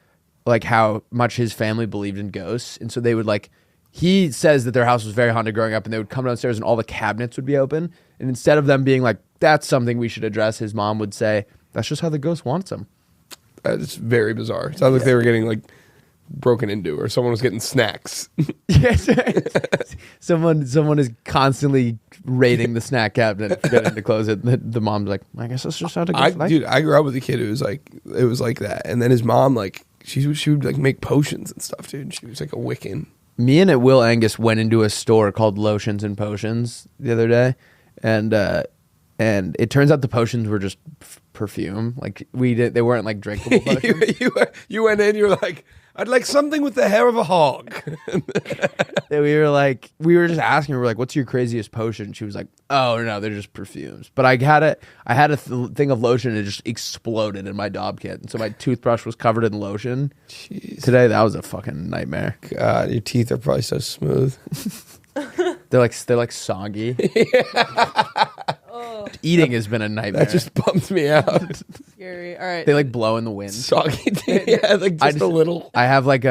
like how much his family believed in ghosts, and so they would like. He says that their house was very haunted growing up, and they would come downstairs and all the cabinets would be open, and instead of them being like, that's something we should address, his mom would say, that's just how the ghost wants them. It's very bizarre. Sounds like they were getting like broken into, or someone was getting snacks. Yes. someone is constantly raiding the snack cabinet, forgetting to close it. The mom's like, I guess that's just how the ghost Dude, I grew up with a kid who was like, it was like that, and then his mom like she would like make potions and stuff, dude. She was like a Wiccan. Me and Will Angus went into a store called Lotions and Potions the other day, and it turns out the potions were just perfume. Like they weren't like drinkable potions. you went in, you were like, I'd like something with the hair of a hog. we were just asking her, we're like, what's your craziest potion? She was like, oh no, they're just perfumes. But I had a thing of lotion, and it just exploded in my Dob kit, and so my toothbrush was covered in lotion. Jeez. Today that was a fucking nightmare. God, your teeth are probably so smooth. They're like soggy. Eating has been a nightmare. That just bummed me out. Scary. All right. They like blow in the wind. Soggy teeth. Yeah, like just a little. I have like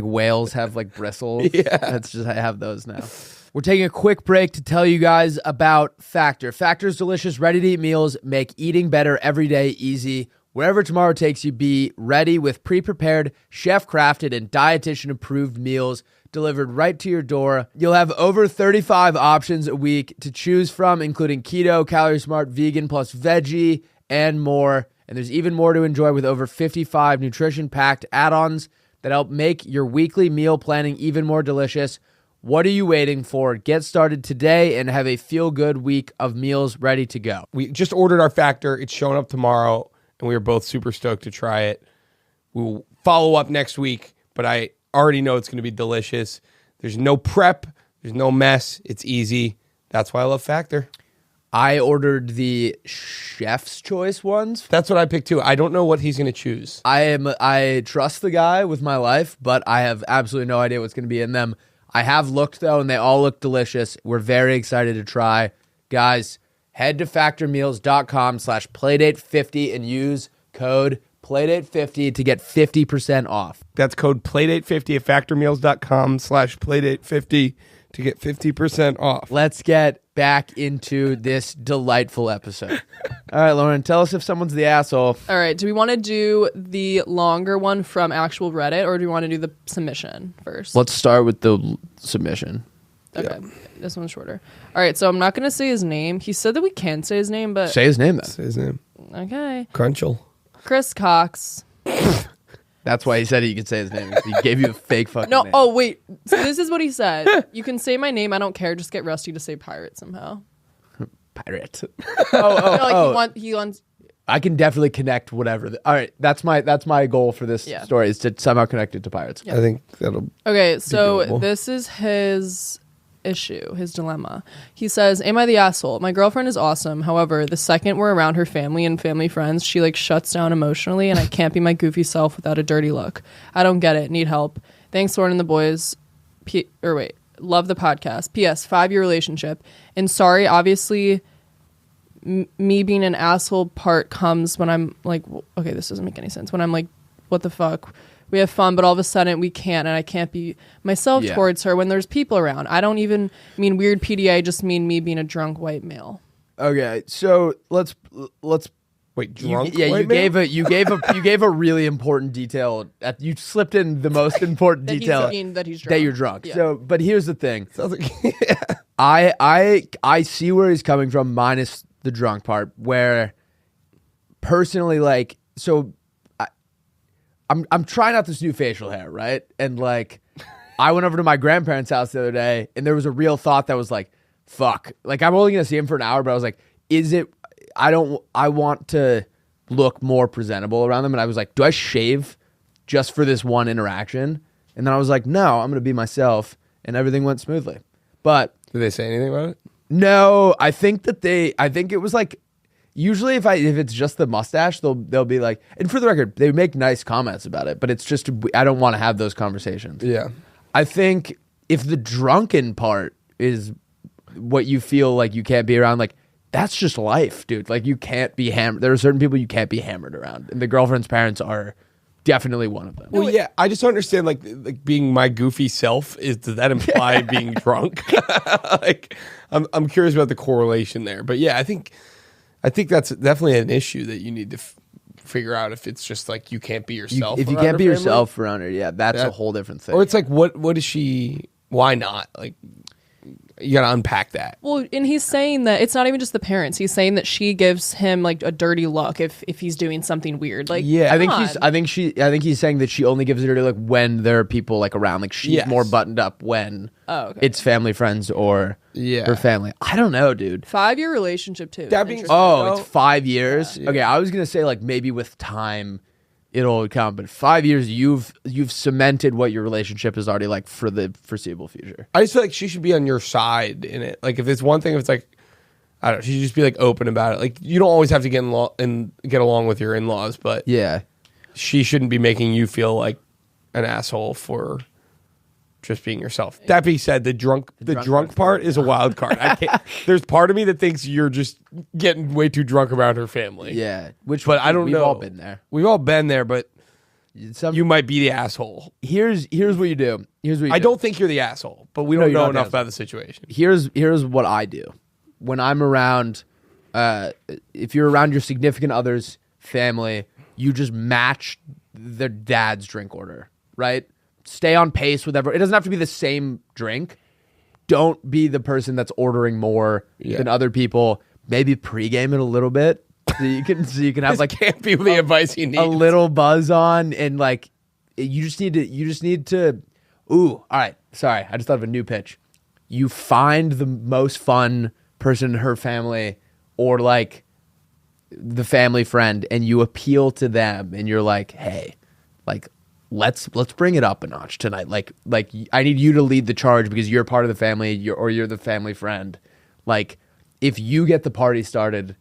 whales have like bristles. Yeah. That's just, I have those now. We're taking a quick break to tell you guys about Factor. Factor's delicious, ready-to-eat meals make eating better every day easy. Wherever tomorrow takes you, be ready with pre-prepared, chef-crafted, and dietitian-approved meals delivered right to your door. You'll have over 35 options a week to choose from, including keto, calorie smart, vegan, plus veggie, and more. And there's even more to enjoy with over 55 nutrition-packed add-ons that help make your weekly meal planning even more delicious. What are you waiting for? Get started today and have a feel-good week of meals ready to go. We just ordered our Factor. It's showing up tomorrow, and we are both super stoked to try it. We'll follow up next week, but I already know it's going to be delicious. There's no prep. There's no mess. It's easy. That's why I love Factor. I ordered the chef's choice ones. That's what I picked too. I don't know what he's going to choose. I trust the guy with my life, but I have absolutely no idea what's going to be in them. I have looked though, and they all look delicious. We're very excited to try. Guys, head to factormeals.com/playdate50 and use code Playdate50 to get 50% off. That's code Playdate50 at factormeals.com/Playdate50 to get 50% off. Let's get back into this delightful episode. All right, Lauren, tell us if someone's the asshole. All right. Do we want to do the longer one from actual Reddit, or do we want to do the submission first? Let's start with the submission. Okay. Yeah. This one's shorter. All right. So I'm not going to say his name. He said that we can say his name, but Say his name then. Say his name. okay. Crunchel. Chris Cox That's why he said you could say his name. He gave you a fake fucking No, name. oh wait. So this is what he said. You can say my name. I don't care. Just get Rusty to say pirate somehow. Pirate. He wants. I can definitely connect whatever. All right, that's my goal for this story is to somehow connect it to pirates. I think that'll. Okay, so doable. this is his issue, his dilemma. He says, "Am I the asshole? My girlfriend is awesome. However, the second we're around her family and family friends, she like shuts down emotionally, and I can't be my goofy self without a dirty look. I don't get it. Need help. Thanks, Soren and the boys. Love the podcast. P.S. 5-year relationship. And sorry, obviously, me being an asshole part comes when I'm like, okay, this doesn't make any sense. When I'm like, what the fuck? We have fun, but all of a sudden we can't, and I can't be myself towards her when there's people around. I don't even mean weird PDA. I just mean me being a drunk white male." Okay, so let's Wait, drunk? you white man? gave a really important detail. You slipped in the most important That detail he's drunk. that you're drunk. Yeah. So, but here's the thing. Sounds like I see where he's coming from, minus the drunk part. Where personally, like, so I'm trying out this new facial hair, right? And like, I went over to my grandparents' house the other day, and there was a real thought that was like, fuck. Like, I'm only gonna see him for an hour, but I was like, I want to look more presentable around them. And I was like, do I shave just for this one interaction? And then I was like, no, I'm gonna be myself, and everything went smoothly. But did they say anything about it? no, I think it was like, usually if it's just the mustache, they'll be like, and for the record, they make nice comments about it, but it's just, I don't want to have those conversations. Yeah. I think if the drunken part is what you feel like you can't be around, like, that's just life, dude. Like, you can't be hammered. There are certain people you can't be hammered around, and the girlfriend's parents are definitely one of them. Well, yeah, I just don't understand, like being my goofy self, does that imply being drunk? Like, I'm curious about the correlation there. But yeah, I think that's definitely an issue that you need to figure out if it's just like you can't be yourself. If you around can't her be family. yourself around her, that's a whole different thing. Or it's like, what is she, why not? Like, you got to unpack that. Well, and he's saying that it's not even just the parents. He's saying that she gives him like a dirty look if he's doing something weird. Like, yeah, I think come on. he's saying that she only gives it a dirty look when there are people like around. Like, she's more buttoned up when it's family, friends, or her family. I don't know, dude. 5-year relationship too. That being Interesting. It's 5 years. Yeah. Okay, I was gonna say like maybe with time it'll come, but 5 years you've cemented what your relationship is already like for the foreseeable future. I just feel like she should be on your side in it. Like, if it's one thing, if it's like, I don't know, she should just be like open about it. Like, you don't always have to get along with your in-laws, but Yeah. she shouldn't be making you feel like an asshole for just being yourself. That being said, the drunk part is a wild card. I can't. There's part of me that thinks you're just getting way too drunk around her family. Yeah. But I don't know. We've all been there. We've all been there, but you might be the asshole. Here's what you do. I don't think you're the asshole, but we don't know enough about the situation. Here's what I do. When I'm around, if you're around your significant other's family, you just match their dad's drink order, right? Stay on pace with everyone. It doesn't have to be the same drink. Don't be the person that's ordering more than other people. Maybe pregame it a little bit so you can have like can't be the advice you need. a little buzz on, and like you just need to. Ooh, all right. Sorry, I just thought of a new pitch. You find the most fun person in her family, or like the family friend, and you appeal to them, and you're like, hey, like, let's bring it up a notch tonight. Like I need you to lead the charge because you're part of the family, you're the family friend. Like, if you get the party started,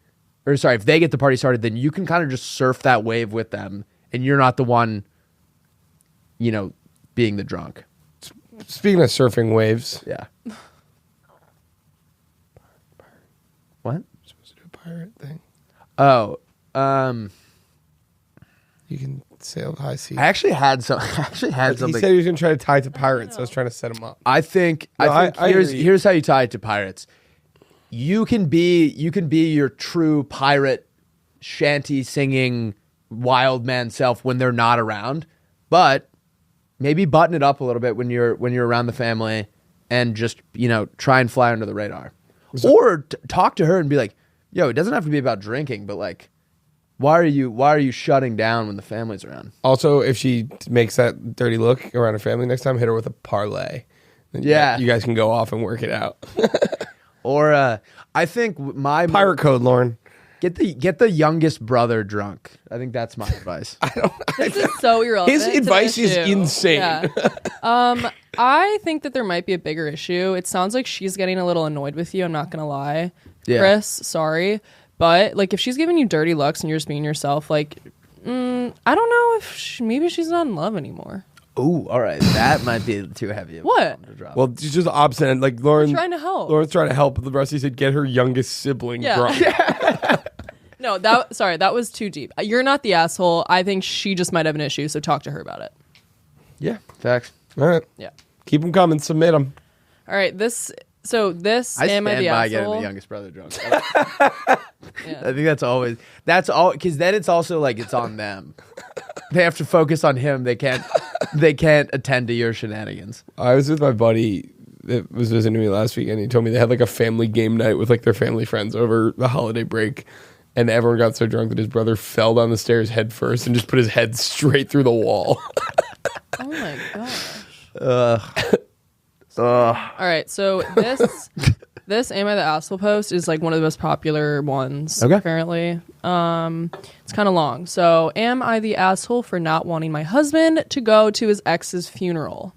or sorry, if they get the party started, then you can kind of just surf that wave with them, and you're not the one, being the drunk. Speaking of surfing waves, Yeah. What? supposed to do a pirate thing. Oh, You can sail the high seas. I actually had He something. said he was going to try to tie it to pirates. I was trying to set him up. I think I hear you. here's how you tie it to pirates. You can be your true pirate, shanty singing wild man self when they're not around, but maybe button it up a little bit when you're around the family, and just try and fly under the radar, or talk to her and be like, yo, it doesn't have to be about drinking, but like, Why are you shutting down when the family's around? Also, if she makes that dirty look around her family next time, hit her with a parlay. Then you guys can go off and work it out. Or I think my Pirate code, Lauren. get the youngest brother drunk. I think that's my advice. This is so irrelevant. His advice is insane. Yeah. I think that there might be a bigger issue. It sounds like she's getting a little annoyed with you. I'm not gonna lie, Chris. Sorry, but like if she's giving you dirty looks and you're just being yourself, like I don't know if maybe she's not in love anymore. Ooh, all right, that might be too heavy. What? To drop. Well, she's just obstinate. Like Lauren, I'm trying to help. Lauren's trying to help. The rest of you said get her youngest sibling drunk. No, that was too deep. You're not the asshole. I think she just might have an issue, so talk to her about it. Yeah, facts. All right. Yeah. Keep them coming. Submit them. All right. This I am I stand the by getting asshole? the youngest brother drunk. Yeah. I think that's all because then it's also like it's on them. They have to focus on him. They can't attend to your shenanigans. I was with my buddy that was visiting me last week, and he told me they had like a family game night with like their family friends over the holiday break, and everyone got so drunk that his brother fell down the stairs head first and just put his head straight through the wall. Oh my gosh. Ugh. All right, so this "Am I the Asshole" post is like one of the most popular ones. Okay. Apparently, it's kind of long. So, am I the asshole for not wanting my husband to go to his ex's funeral?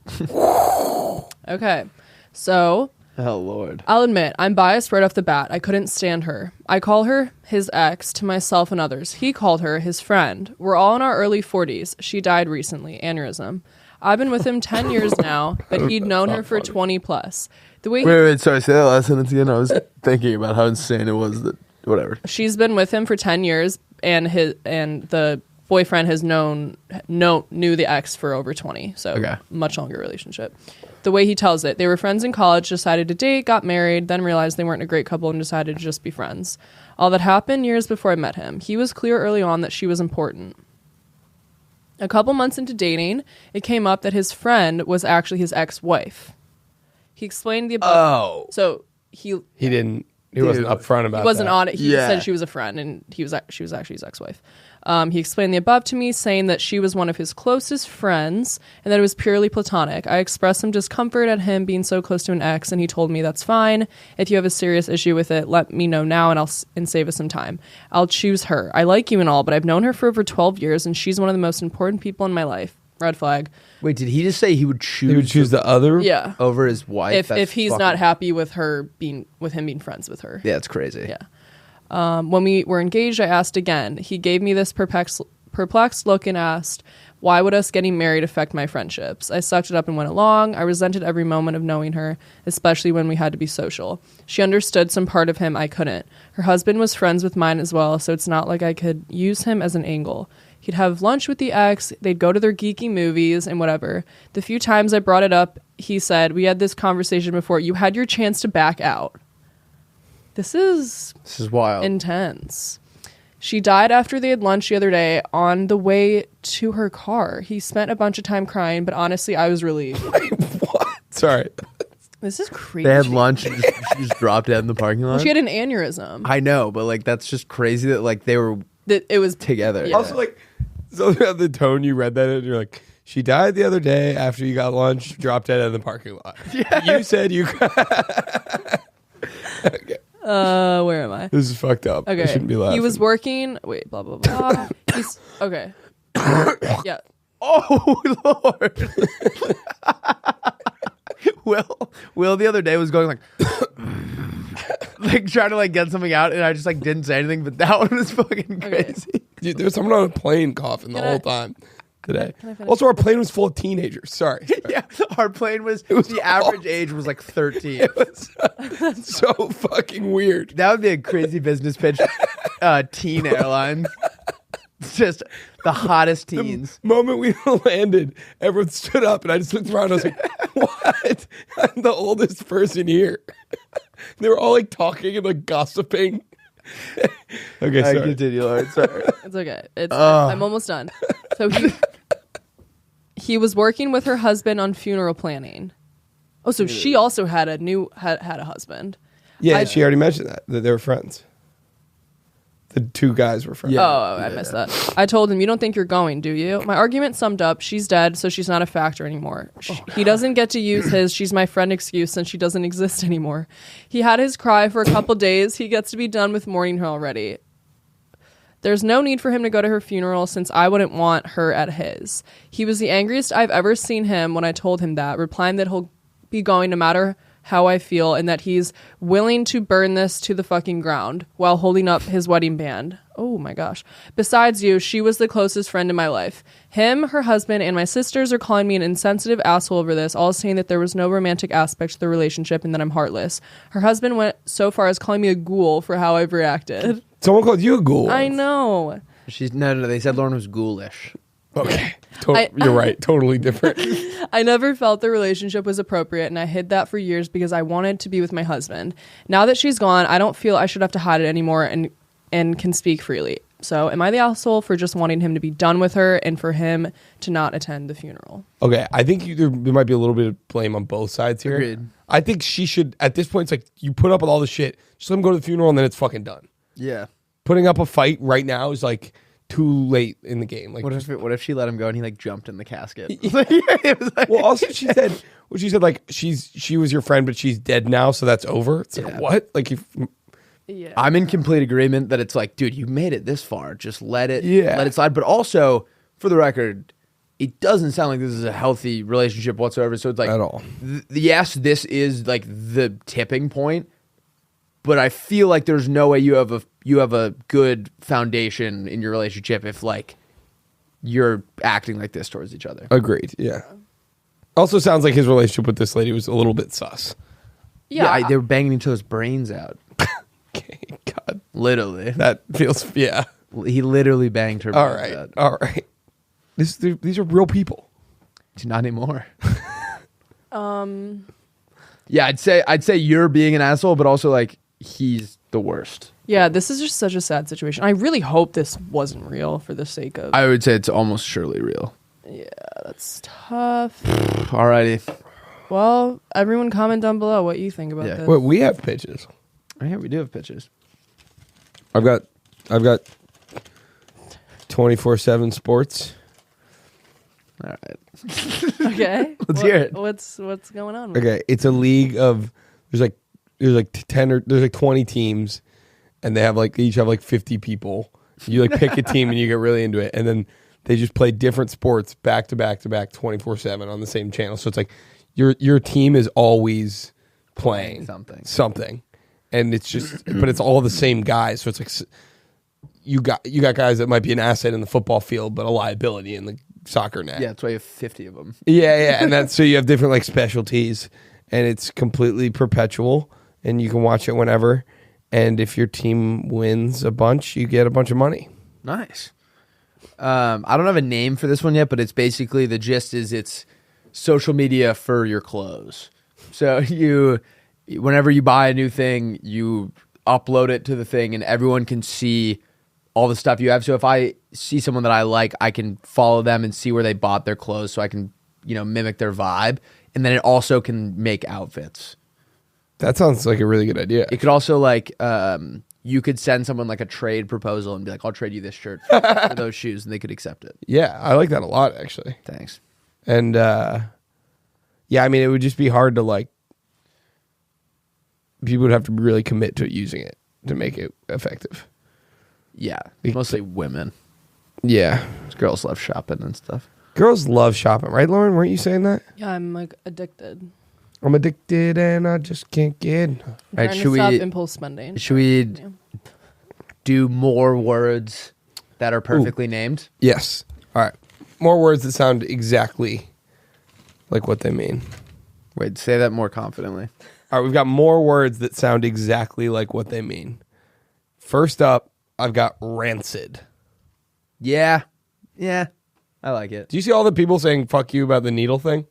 Okay, so Oh Lord. I'll admit I'm biased right off the bat. I couldn't stand her. I call her his ex to myself and others. He called her his friend. We're all in our early 40s. She died recently, aneurysm. I've been with him 10 years now, but he'd known her for 20 plus. The way Wait, sorry, say that last sentence again. I was thinking about how insane it was that whatever. she's been with him for 10 years, and the boyfriend has knew the ex for over 20, so much longer relationship. The way he tells it, they were friends in college, decided to date, got married, then realized they weren't a great couple and decided to just be friends. All that happened years before I met him. He was clear early on that she was important. A couple months into dating, it came up that his friend was actually his ex-wife. He explained the above. Oh. So he He wasn't upfront about he wasn't that. on it. He Yeah. said she was a friend, and she was actually his ex-wife. He explained the above to me, saying that she was one of his closest friends and that it was purely platonic. I expressed some discomfort at him being so close to an ex, and he told me that's fine. If you have a serious issue with it, let me know now, and save us some time. I'll choose her. I like you and all, but I've known her for over 12 years, and she's one of the most important people in my life. Red flag. Wait, did he just say he would choose? He would choose the other. Yeah. over his wife. If he's not happy with him being friends with her. Yeah, it's crazy. Yeah. When we were engaged, I asked again. He gave me this perplexed look and asked, why would us getting married affect my friendships? I sucked it up and went along. I resented every moment of knowing her, especially when we had to be social. She understood some part of him I couldn't. Her husband was friends with mine as well, so it's not like I could use him as an angle. He'd have lunch with the ex, they'd go to their geeky movies and whatever. The few times I brought it up, he said, we had this conversation before. You had your chance to back out. This is wild. intense. She died after they had lunch the other day on the way to her car. He spent a bunch of time crying, but honestly, I was relieved. What? Sorry. This is crazy. They had lunch and she just dropped dead in the parking lot. She had an aneurysm. I know, but like that's just crazy that like they were It was together. Yeah. Also, like, so the tone you read that in, you're like, she died the other day after you got lunch, dropped dead in the parking lot. Yeah. You said you. Okay. Where am I? This is fucked up. Okay. I shouldn't be laughing. He was working. Wait, blah, blah, blah. He's okay. Yeah. Oh Lord. Will the other day was going like like trying to like get something out, and I just like didn't say anything, but that one was fucking crazy. Dude, there was someone on a plane coughing the whole time today. Also, our plane was full of teenagers. Sorry. Yeah, our plane was the average age was like 13. It was so fucking weird. That would be a crazy business pitch. Teen airline. It's just the hottest teens. The moment we landed, everyone stood up, and I just looked around. And I was like, "What? I'm the oldest person here." They were all like talking and like gossiping. Okay, sorry. Continue, Lord. Sorry. It's okay. I'm almost done. So he was working with her husband on funeral planning. Oh, so she also had a husband. Yeah, she already mentioned that they were friends. The two guys were friends. Yeah. Oh, I missed that. I told him, you don't think you're going, do you? My argument summed up, she's dead, so she's not a factor anymore. He doesn't get to use his she's my friend excuse since she doesn't exist anymore. He had his cry for a couple days. He gets to be done with mourning her already. There's no need for him to go to her funeral since I wouldn't want her at his. He was the angriest I've ever seen him when I told him that, replying that he'll be going no matter how I feel and that he's willing to burn this to the fucking ground while holding up his wedding band. Oh my gosh. Besides you, she was the closest friend in my life. Him, her husband, and my sisters are calling me an insensitive asshole over this, all saying that there was no romantic aspect to the relationship and that I'm heartless. Her husband went so far as calling me a ghoul for how I've reacted. Someone called you a ghoul. I know. She's no. They said Lauren was ghoulish. Okay. You're right. Totally different. I never felt the relationship was appropriate, and I hid that for years because I wanted to be with my husband. Now that she's gone, I don't feel I should have to hide it anymore and can speak freely. So am I the asshole for just wanting him to be done with her and for him to not attend the funeral? Okay, I think there might be a little bit of blame on both sides here. Agreed. I think she should, at this point, it's like you put up with all the shit, just let him go to the funeral and then it's fucking done. Yeah. Putting up a fight right now is like too late in the game. Like, What if she let him go and he like jumped in the casket? well, also she said like she was your friend, but she's dead now, so that's over. It's like, Yeah. what? Like Yeah. I'm in complete agreement that it's like, dude, you made it this far. Just let it slide. But also, for the record, it doesn't sound like this is a healthy relationship whatsoever. So it's like, At all. Yes, this is like the tipping point. But I feel like there's no way you have a good foundation in your relationship if like you're acting like this towards each other. Agreed. Yeah. Also sounds like his relationship with this lady was a little bit sus. Yeah. They were banging each other's brains out. Okay, God. Literally. That feels, yeah. He literally banged her All brains right. out. All right. These are real people. Not anymore. Yeah, I'd say you're being an asshole, but also like he's the worst. Yeah, this is just such a sad situation. I really hope this wasn't real for the sake of... I would say it's almost surely real. Yeah, that's tough. Alrighty. Well, everyone comment down below what you think about Yeah. this. Wait, we have pitches. Oh, yeah, we do have pitches. I've got 24/7 sports. All right. Okay. Let's hear it. What's going on? With Okay, it's a league of there's like 10 or there's like 20 teams, and they each have like 50 people. You like pick a team and you get really into it, and then they just play different sports back to back 24/7 on the same channel. So it's like your team is always playing something, and it's just but it's all the same guys. So it's like you got guys that might be an asset in the football field, but a liability in the soccer net. Yeah, that's why you have 50 of them. Yeah, and that's so you have different like specialties, and it's completely perpetual, and you can watch it whenever. And if your team wins a bunch, you get a bunch of money. Nice. I don't have a name for this one yet, but it's basically the gist is it's social media for your clothes. So whenever you buy a new thing, you upload it to the thing, and everyone can see all the stuff you have. So if I see someone that I like, I can follow them and see where they bought their clothes, so I can mimic their vibe, and then it also can make outfits. That sounds like a really good idea. It could also like you could send someone like a trade proposal and be like, I'll trade you this shirt for those shoes, and they could accept it. Yeah, I like that a lot, actually. Thanks. And yeah, I mean, it would just be hard to like. People would have to really commit to using it to make it effective. Yeah, mostly women. Yeah, Girls love shopping and stuff. girls love shopping, right, Lauren? Weren't you saying that? Yeah, I'm like addicted. I'm addicted and I just can't get enough. I'm Right, trying should to stop we- impulse spending. Should we Yeah. do more words that are perfectly named? Yes. All right. More words that sound exactly like what they mean. Wait, say that more confidently. All right, we've got more words that sound exactly like what they mean. First up, I've got rancid. Yeah, I like it. Do you see all the people saying fuck you about the needle thing?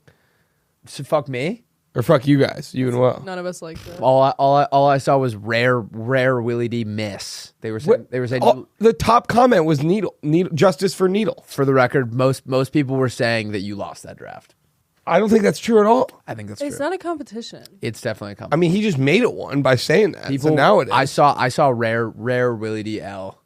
So fuck me. Or fuck you guys, you and Will. None of us like that. All I saw was rare Willy D miss. They were saying Oh, the top comment was needle, justice for needle. for the record, most people were saying that you lost that draft. I don't think that's true at all. I think that's It's true. not a competition. It's definitely a I mean, he just made it one by saying that. So now it is. I saw rare Willy D L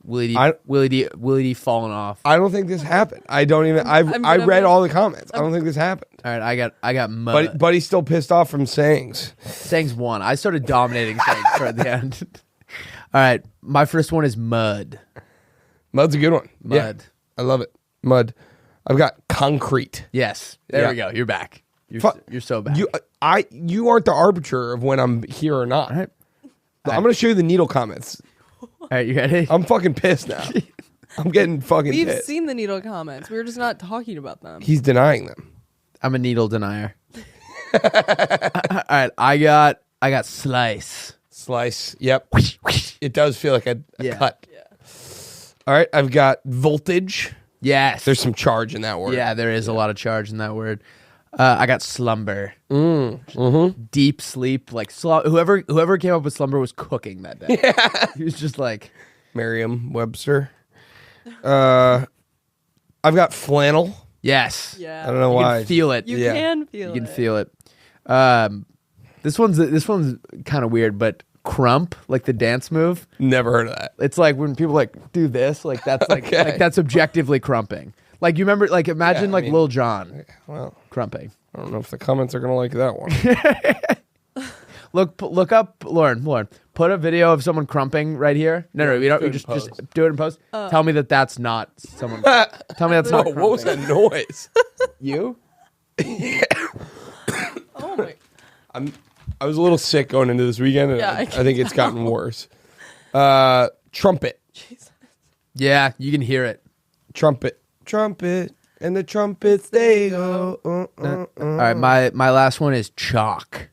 Willy D falling off. I don't think this happened. I don't even. I gonna read make- all the comments. I don't think this happened. All right, I got mud. But he's still pissed off from sayings. Sayings won. I started dominating sayings toward the end. All right, my first one is mud. Mud's a good one. Mud. Yeah, I love it. Mud. I've got concrete. Yes, there Yeah. we go. You're back. You're so back. You aren't the arbiter of when I'm here or not. All right. I'm gonna show you the needle comments. All right, you ready? I'm fucking pissed now. I'm getting fucking We've pissed. seen the needle comments. We're just not talking about them. He's denying them. I'm a needle denier. All right, I got slice. Slice. Yep. It does feel like a Yeah. cut. All right. I've got voltage. Yes. There's some charge in that word. Yeah, there is a lot of charge in that word. I got slumber. Deep sleep. Like whoever came up with slumber was cooking that day. Yeah. He was just like Merriam-Webster. I've got flannel. yes. Yeah. I don't know You why. can feel it. You Yeah. can feel it. You can feel it. This one's kind of weird, but crump, like the dance move. Never heard of that. It's like when people like do this, like that's like, Okay. like that's objectively crumping. Like you remember, like imagine I like mean- Lil Jon Well, crumping. I don't know if the comments are gonna like that one. Look up Lauren. Put a video of someone crumping right here. No, we don't. do You it just in just post. do it in post. Tell me that's not someone. Tell me that's not. Whoa, what was crumping. that noise? You? Oh my. I was a little sick going into this weekend, and Yeah, I I can think it's gotten worse. Trumpet. Jesus. Yeah, you can hear it. Trumpet. And the trumpets they go. All right, my last one is chalk.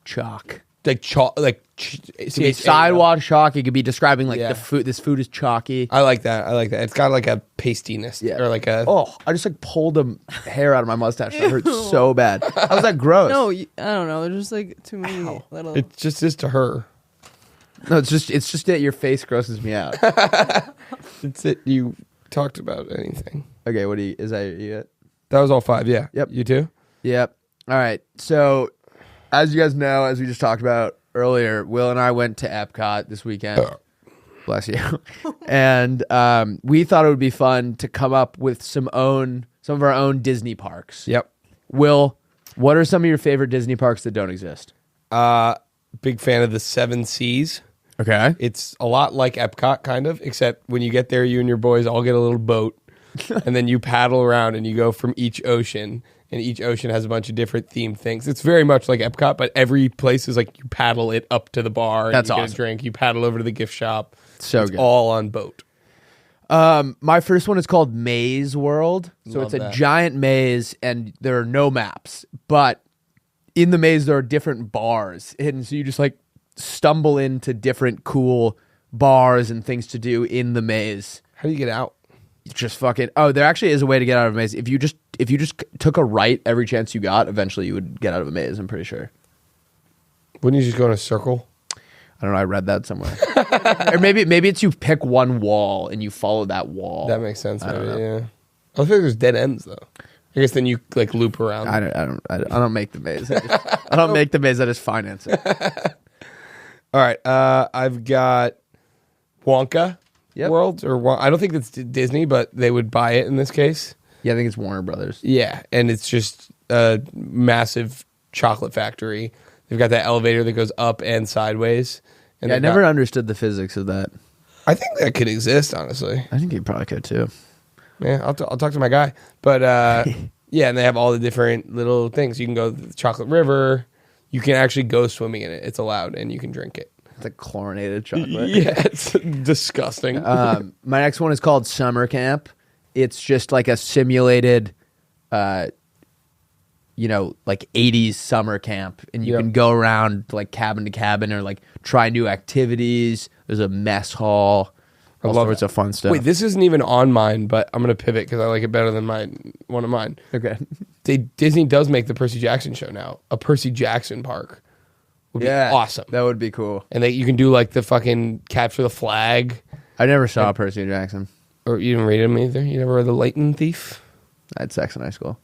Chalk. Like chalk. Like It could be sidewalk chalk. It could be describing like Yeah. the food. This food is chalky. I like that. It's got like a pastiness. Yeah. Or like a. Oh, I just like pulled the hair out of my mustache. That hurt so bad. How's that gross? No, I don't know. There's just like too many little. It just is to her. No, it's just that your face grosses me out. It's it. You talked about anything. Okay, is that you? That was all 5. Yeah. Yep. You too? Yep. All right. So, as you guys know, as we just talked about earlier, Will and I went to EPCOT this weekend. Bless you. And we thought it would be fun to come up with some of our own Disney parks. Yep. Will, what are some of your favorite Disney parks that don't exist? Big fan of the 7 Seas. Okay. It's a lot like Epcot, kind of, except when you get there, you and your boys all get a little boat, and then you paddle around and you go from each ocean, and each ocean has a bunch of different themed things. It's very much like Epcot, but every place is like you paddle it up to the bar. And That's you get awesome. a drink. You paddle over to the gift shop. So it's good. all on boat. My first one is called Maze World. So Love it's a that. giant maze, and there are no maps. But in the maze, there are different bars. And so you just like stumble into different cool bars and things to do in the maze. How do you get out? You just fucking there actually is a way to get out of a maze. If you just took a right every chance you got, eventually you would get out of a maze, I'm pretty sure. Wouldn't you just go in a circle? I don't know, I read that somewhere. Or maybe it's you pick one wall and you follow that wall. That makes sense. I don't Maybe, know. yeah. I feel like there's dead ends though. I guess then you like loop around. I don't make the maze. I don't make the maze, I just finance it. All right. I've got Wonka Yep. World, I don't think it's Disney, but they would buy it in this case. Yeah, I think it's Warner Brothers. Yeah, and it's just a massive chocolate factory. They've got that elevator that goes up and sideways. And Yeah, I they've never got- understood the physics of that. I think that could exist, honestly. I think you probably could too. Yeah, I'll talk to my guy. But yeah, and they have all the different little things. You can go to the Chocolate River. You can actually go swimming in it. It's allowed, and you can drink it. It's like chlorinated chocolate. Yeah, it's disgusting. My next one is called Summer Camp. It's just like a simulated, like 80s summer camp, and you Yep. can go around like cabin to cabin or like try new activities. There's a mess hall. All love sorts it. of fun stuff. Wait, this isn't even on mine, but I'm going to pivot because I like it better than one of mine. okay. Disney does make the Percy Jackson show now. A Percy Jackson park would be awesome. That would be cool. And you can do like the fucking capture the flag. I never saw Percy Jackson. Or you didn't read them either? You never read The Lightning Thief? I had sex in high school.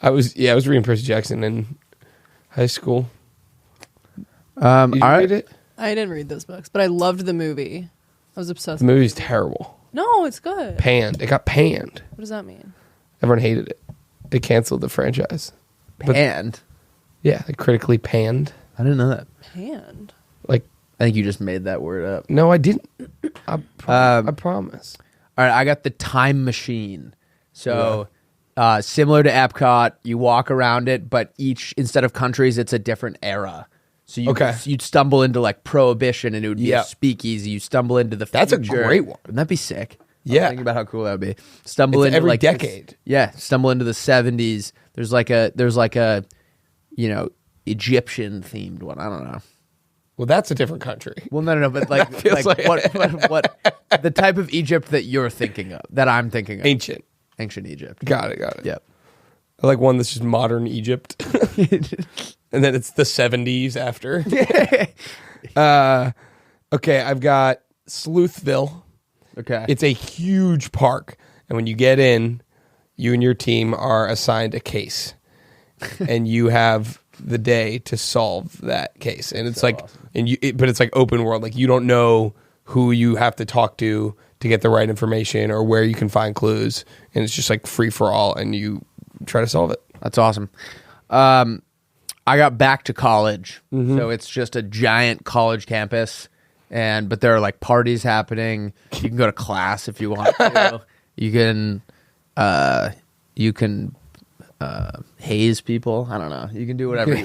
I was reading Percy Jackson in high school. All Did you right. read it? I didn't read those books, but I loved the movie. I was obsessed. The movie's terrible. No, it's good. Panned. It got panned. What does that mean? Everyone hated it. They canceled the franchise. But- Panned. Yeah, like critically panned. I didn't know that. Hand. Like, I think you just made that word up. no, I didn't. I promise. All right, I got the time machine. So similar to Epcot, you walk around it, but instead of countries, it's a different era. So you'd stumble into like Prohibition, and it would be a speakeasy. You stumble into the That's a future. great one. Wouldn't that be sick? I was Yeah. thinking about how cool that would be. Stumble It's into every like decade. Stumble into the 70s. There's like a Egyptian themed one. I don't know. Well, that's a different country. Well, no, but like, feels like- what the type of Egypt that you're thinking of, that I'm thinking of. Ancient. Ancient Egypt. Got it. Yep. I like one that's just modern Egypt. And then it's the 70s after. Okay, I've got Sleuthville. Okay. It's a huge park. And when you get in, you and your team are assigned a case. And you have the day to solve that case. And it's like, awesome. But it's like open world. Like you don't know who you have to talk to get the right information or where you can find clues. And it's just like free for all. And you try to solve it. That's awesome. I got back to college, so it's just a giant college campus, but there are like parties happening. You can go to class if you want to. You can haze people. I don't know. You can do whatever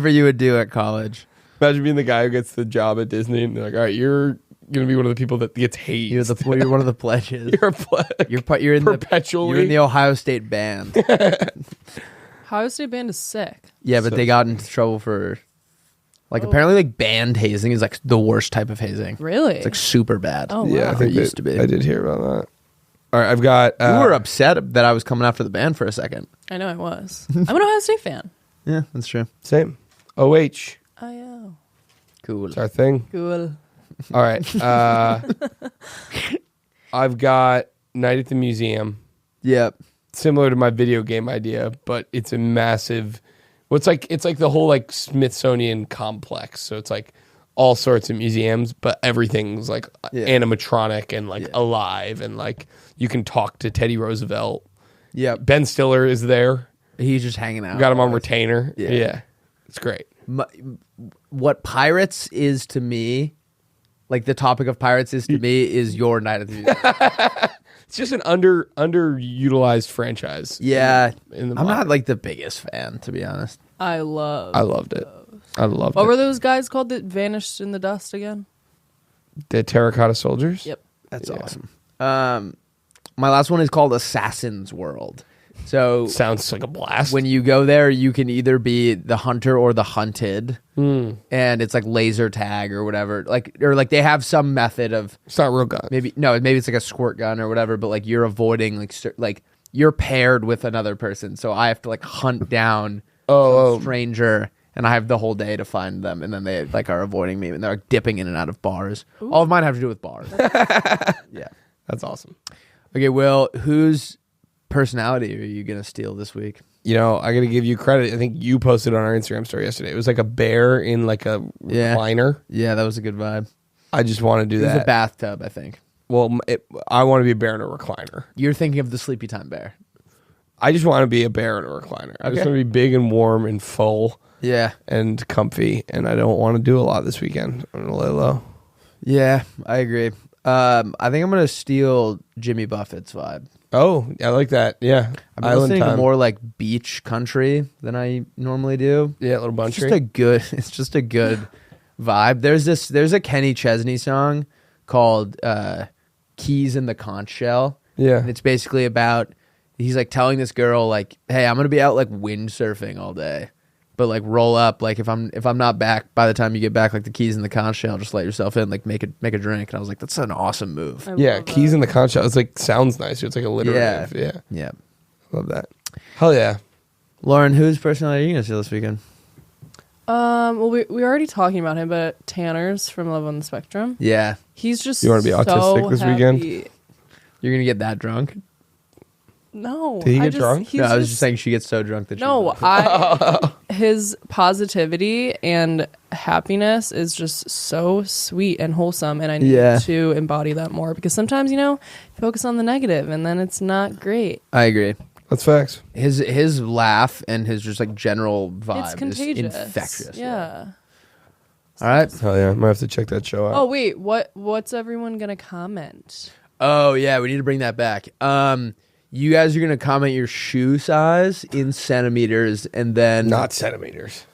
you would do at college. Imagine being the guy who gets the job at Disney and they're like, all right, you're going to be one of the people that gets hazed. You're one of the pledges. You're in perpetually. You're in the Ohio State band. Ohio State band is sick. Yeah, but they got into trouble for apparently like band hazing is like the worst type of hazing. Really? It's like super bad. Oh, wow. Yeah, I think it used to be. I did hear about that. All right, I've got... you were upset that I was coming after the band for a second. I know I was. I'm an Ohio State fan. Yeah, that's true. Same. OH. I know. Cool. It's our thing. Cool. All right. I've got Night at the Museum. Yep. Similar to my video game idea, but it's a massive... Well, it's like the whole like Smithsonian complex. So it's like all sorts of museums, but everything's like animatronic and like alive, and like you can talk to Teddy Roosevelt. Yeah. Ben Stiller is there. He's just hanging out. Got him on retainer. Yeah. Yeah. It's great. What Pirates is to me, like the topic of Pirates is to me, is your Night at the Museum. It's just an underutilized franchise. Yeah. I'm not like the biggest fan, to be honest. I loved it. I loved it. What were those guys called that vanished in the dust again? The Terracotta Soldiers? Yep. That's awesome. My last one is called Assassin's World. So sounds like a blast. when you go there, you can either be the hunter or the hunted, and it's like laser tag or whatever. Like they have some method of it's not real gun. maybe it's like a squirt gun or whatever. But like you're avoiding like you're paired with another person, so I have to like hunt down some stranger, and I have the whole day to find them, and then they like are avoiding me, and they're like dipping in and out of bars. Ooh. All of mine have to do with bars. Yeah, that's awesome. Okay, Will, whose personality are you gonna steal this week? You know, I gotta give you credit. I think you posted on our Instagram story yesterday. It was like a bear in like a recliner. Yeah, that was a good vibe. I just want to do that. It was a bathtub, I think. Well, I want to be a bear in a recliner. You're thinking of the Sleepy Time bear. I just want to be a bear in a recliner. I just want to be big and warm and full. Yeah. And comfy. And I don't want to do a lot this weekend. I'm going to lay low. Yeah, I agree. I think I'm going to steal Jimmy Buffett's vibe. Oh, I like that. Yeah. I've been listening to more like beach country than I normally do. Yeah, a little bunch. It's just a good vibe. There's a Kenny Chesney song called Keys in the Conch Shell. Yeah. And it's basically about, he's like telling this girl like, hey, I'm going to be out like windsurfing all day. But like roll up, like if I'm not back by the time you get back, like the keys in the conch shell, just let yourself in, like make a drink. And I was like, that's an awesome move. Yeah, keys in the conch shell. It's like sounds nice. It's like alliterative. Yeah. Love that. Hell yeah. Lauren, whose personality are you gonna steal this weekend? Well, we were already talking about him, but Tanner's from Love on the Spectrum. Yeah. He's just You want to be autistic this weekend? You're gonna get that drunk? No. Did he get drunk? No, I was just saying she gets so drunk that no, his positivity and happiness is just so sweet and wholesome, and I need to embody that more, because sometimes, you know, focus on the negative and then it's not great. I agree. That's facts. His laugh and his just like general vibe It's contagious. is infectious. Yeah. All right. Hell yeah, I might have to check that show out. Oh wait, what's everyone gonna comment? Oh yeah, we need to bring that back. You guys are gonna comment your shoe size in centimeters, and then Not centimeters.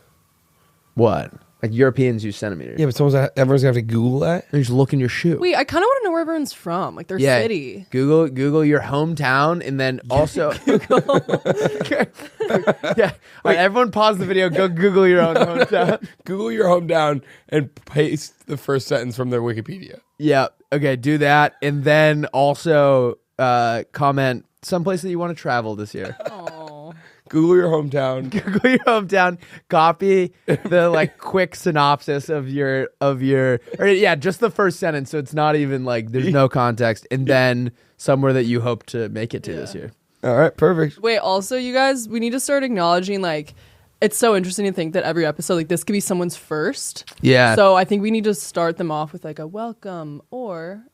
what? Like Europeans use centimeters. Yeah, but everyone's gonna have to Google that. And you just look in your shoe. Wait, I kind of want to know where everyone's from, like their city. Google your hometown, and then also yeah. All right, everyone pause the video. Go Google your own hometown. Google your hometown and paste the first sentence from their Wikipedia. Yeah. Okay. Do that, and then also comment someplace that you want to travel this year. Oh. Google your hometown. Google your hometown. Copy the like quick synopsis of your just the first sentence. So it's not even like there's no context, and then somewhere that you hope to make it to this year. All right, perfect. Wait, also, you guys, we need to start acknowledging, like, it's so interesting to think that every episode, like, this could be someone's first. Yeah. So I think we need to start them off with, like, a welcome or,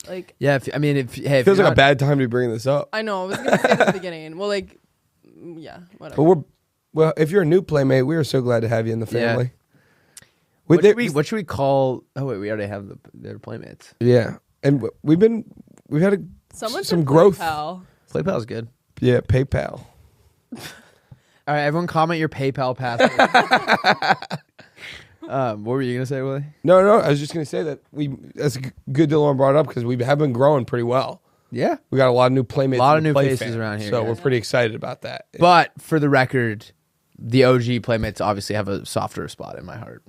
like... Yeah, if It feels like a bad time to be bringing this up. I know, I was going to say it at the beginning. Well, like, yeah, whatever. But if you're a new Playmate, we are so glad to have you in the family. Yeah. What should we call... Oh, wait, we already have their Playmates. Yeah. And we've had some growth. PayPal. PayPal's good. Yeah, PayPal. All right, everyone comment your PayPal password. What were you going to say, Willie? No, I was just going to say that that's good that Lauren brought it up, because we have been growing pretty well. Yeah. We got a lot of new Playmates. A lot of in the new Play faces fam, around here. So Yeah. we're pretty excited about that. But for the record, the OG Playmates obviously have a softer spot in my heart.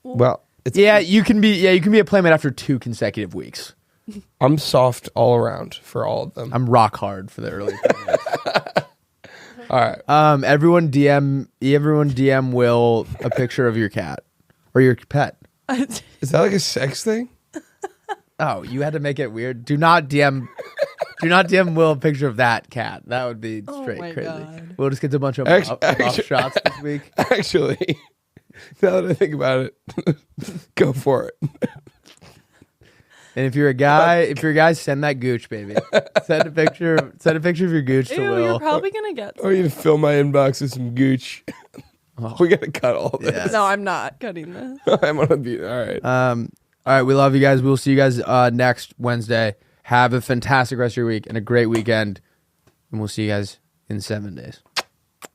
Well, You can be a Playmate after 2 consecutive weeks. I'm soft all around for all of them. I'm rock hard for the early Playmates. All right. Everyone DM Will a picture of your cat or your pet. Is that like a sex thing? Oh, you had to make it weird. Do not DM Will a picture of that cat. That would be straight my crazy. God. We'll just get a bunch of Actually- shots this week. Actually, now that I think about it, go for it. And if you're a guy, send that gooch, baby. Send a picture of your gooch to Ew, Will. you're probably going to get I want you to fill my inbox with some gooch. We got to cut all this. Yes. No, I'm not cutting this. I'm gonna be all right. All right, we love you guys. We'll see you guys next Wednesday. Have a fantastic rest of your week and a great weekend. And we'll see you guys in 7 days.